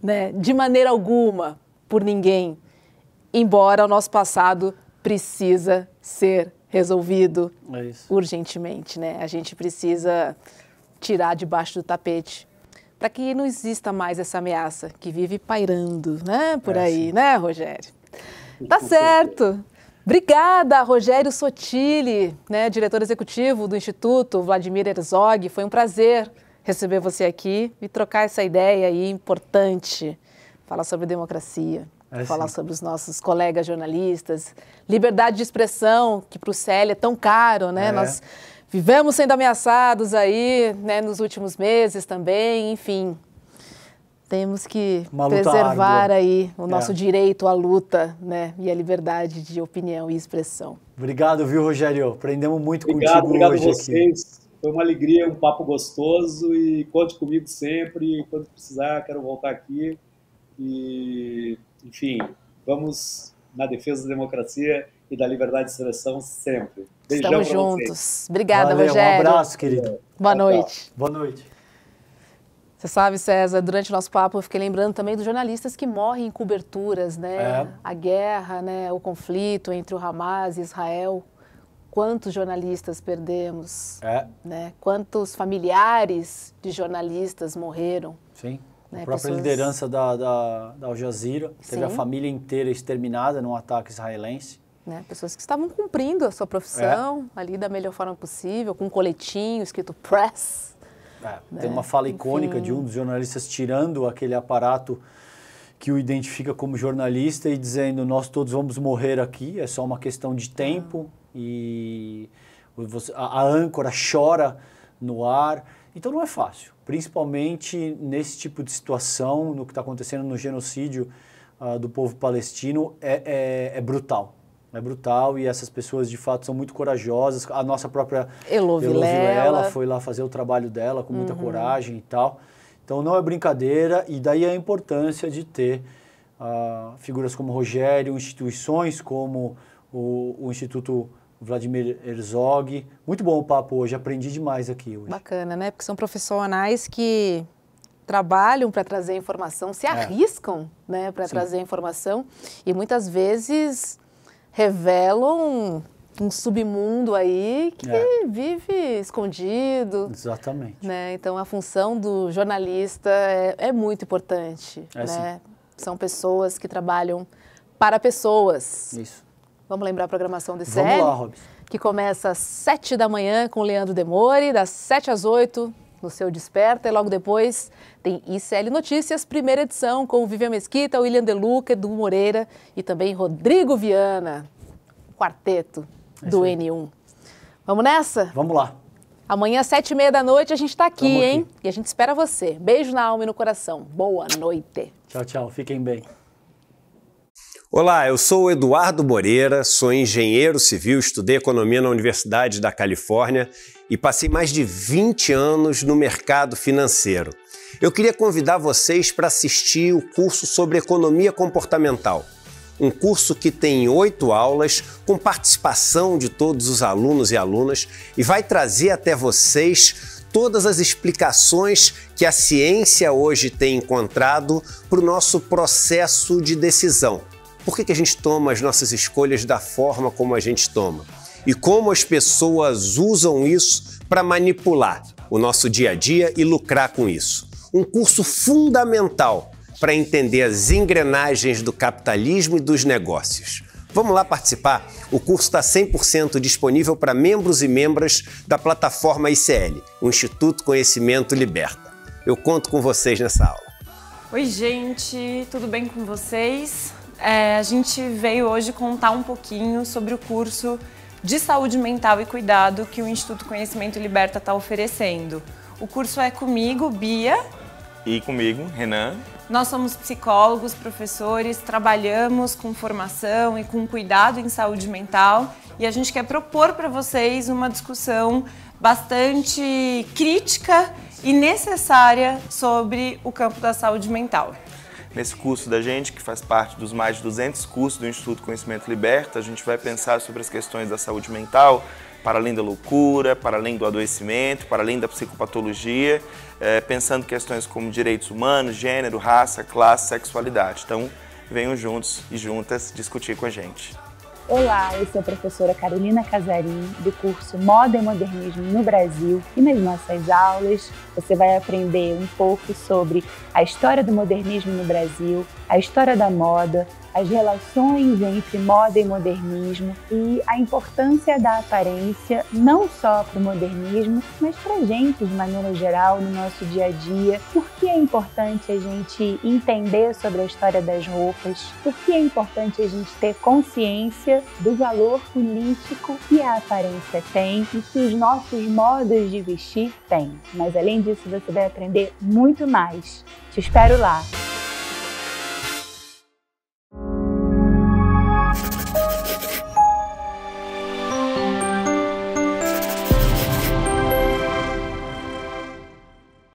né, de maneira alguma por ninguém, embora o nosso passado precisa ser resolvido urgentemente, né? A gente precisa tirar debaixo do tapete para que não exista mais essa ameaça que vive pairando, né, por aí, né, Rogério? Tá certo. Obrigada, Rogério Sotili, né, diretor executivo do Instituto Vladimir Herzog. Foi um prazer receber você aqui e trocar essa ideia aí importante, falar sobre democracia. Falar sobre os nossos colegas jornalistas, liberdade de expressão, que para o CL é tão caro, né? Nós vivemos sendo ameaçados aí, né, nos últimos meses também, enfim. Temos que preservar aí o nosso direito à luta, né, e a liberdade de opinião e expressão. Obrigado, viu, Rogério? Aprendemos muito contigo hoje. Obrigado a vocês. Aqui. Foi uma alegria, um papo gostoso e conte comigo sempre. Quando precisar, quero voltar aqui. E, enfim, vamos na defesa da democracia e da liberdade de expressão sempre. Beijão. Estamos juntos. Vocês. Obrigada, Valeu, Rogério. Um abraço, querido. Boa noite. Boa noite. Você sabe, César, durante o nosso papo eu fiquei lembrando também dos jornalistas que morrem em coberturas, né? A guerra, né? O conflito entre o Hamas e Israel. Quantos jornalistas perdemos? Né? Quantos familiares de jornalistas morreram? Sim. A própria liderança da Al Jazeera teve a família inteira exterminada num ataque israelense. Né? Pessoas que estavam cumprindo a sua profissão ali da melhor forma possível, com um coletinho escrito press. Né? Tem uma fala icônica de um dos jornalistas tirando aquele aparato que o identifica como jornalista e dizendo: nós todos vamos morrer aqui, é só uma questão de tempo. E a âncora chora no ar. Então não é fácil, principalmente nesse tipo de situação, no que está acontecendo no genocídio do povo palestino, é brutal. É brutal e essas pessoas de fato são muito corajosas. A nossa própria Elô Vilela foi lá fazer o trabalho dela com muita coragem e tal. Então não é brincadeira e daí a importância de ter figuras como Rogério, instituições como o Instituto Vladimir Herzog. Muito bom o papo hoje, aprendi demais aqui hoje. Bacana, né? Porque são profissionais que trabalham para trazer informação, se arriscam, né, para trazer informação e muitas vezes revelam um submundo aí que vive escondido. Exatamente. Né? Então a função do jornalista é muito importante. Né? São pessoas que trabalham para pessoas. Isso. Vamos lembrar a programação do ICL? Vamos lá, Robson. Que começa às 7 da manhã com o Leandro Demore, das 7 às 8 no seu Desperta. E logo depois tem ICL Notícias, primeira edição, com o Vivian Mesquita, o William De Luca, Edu Moreira e também Rodrigo Viana, quarteto do N1. Vamos nessa? Vamos lá. Amanhã, às 7h30 da noite, a gente está aqui, hein? E a gente espera você. Beijo na alma e no coração. Boa noite. Tchau, tchau. Fiquem bem. Olá, eu sou o Eduardo Moreira, sou engenheiro civil, estudei economia na Universidade da Califórnia e passei mais de 20 anos no mercado financeiro. Eu queria convidar vocês para assistir o curso sobre economia comportamental. Um curso que tem 8 aulas, com participação de todos os alunos e alunas e vai trazer até vocês todas as explicações que a ciência hoje tem encontrado para o nosso processo de decisão. Por que a gente toma as nossas escolhas da forma como a gente toma? E como as pessoas usam isso para manipular o nosso dia a dia e lucrar com isso. Um curso fundamental para entender as engrenagens do capitalismo e dos negócios. Vamos lá participar? O curso está 100% disponível para membros e membras da plataforma ICL, o Instituto Conhecimento Liberta. Eu conto com vocês nessa aula. Oi, gente, tudo bem com vocês? A gente veio hoje contar um pouquinho sobre o curso de saúde mental e cuidado que o Instituto Conhecimento Liberta está oferecendo. O curso é comigo, Bia. E comigo, Renan. Nós somos psicólogos, professores, trabalhamos com formação e com cuidado em saúde mental e a gente quer propor para vocês uma discussão bastante crítica e necessária sobre o campo da saúde mental. Nesse curso da gente, que faz parte dos mais de 200 cursos do Instituto Conhecimento Liberta, a gente vai pensar sobre as questões da saúde mental, para além da loucura, para além do adoecimento, para além da psicopatologia, pensando questões como direitos humanos, gênero, raça, classe, sexualidade. Então, venham juntos e juntas discutir com a gente. Olá, eu sou a professora Carolina Casarim, do curso Moda e Modernismo no Brasil, e nas nossas aulas você vai aprender um pouco sobre a história do modernismo no Brasil, a história da moda, as relações entre moda e modernismo e a importância da aparência não só para o modernismo, mas para a gente de maneira geral no nosso dia a dia. Por que é importante a gente entender sobre a história das roupas? Por que é importante a gente ter consciência do valor político que a aparência tem e que os nossos modos de vestir têm? Mas além disso, você vai aprender muito mais. Te espero lá!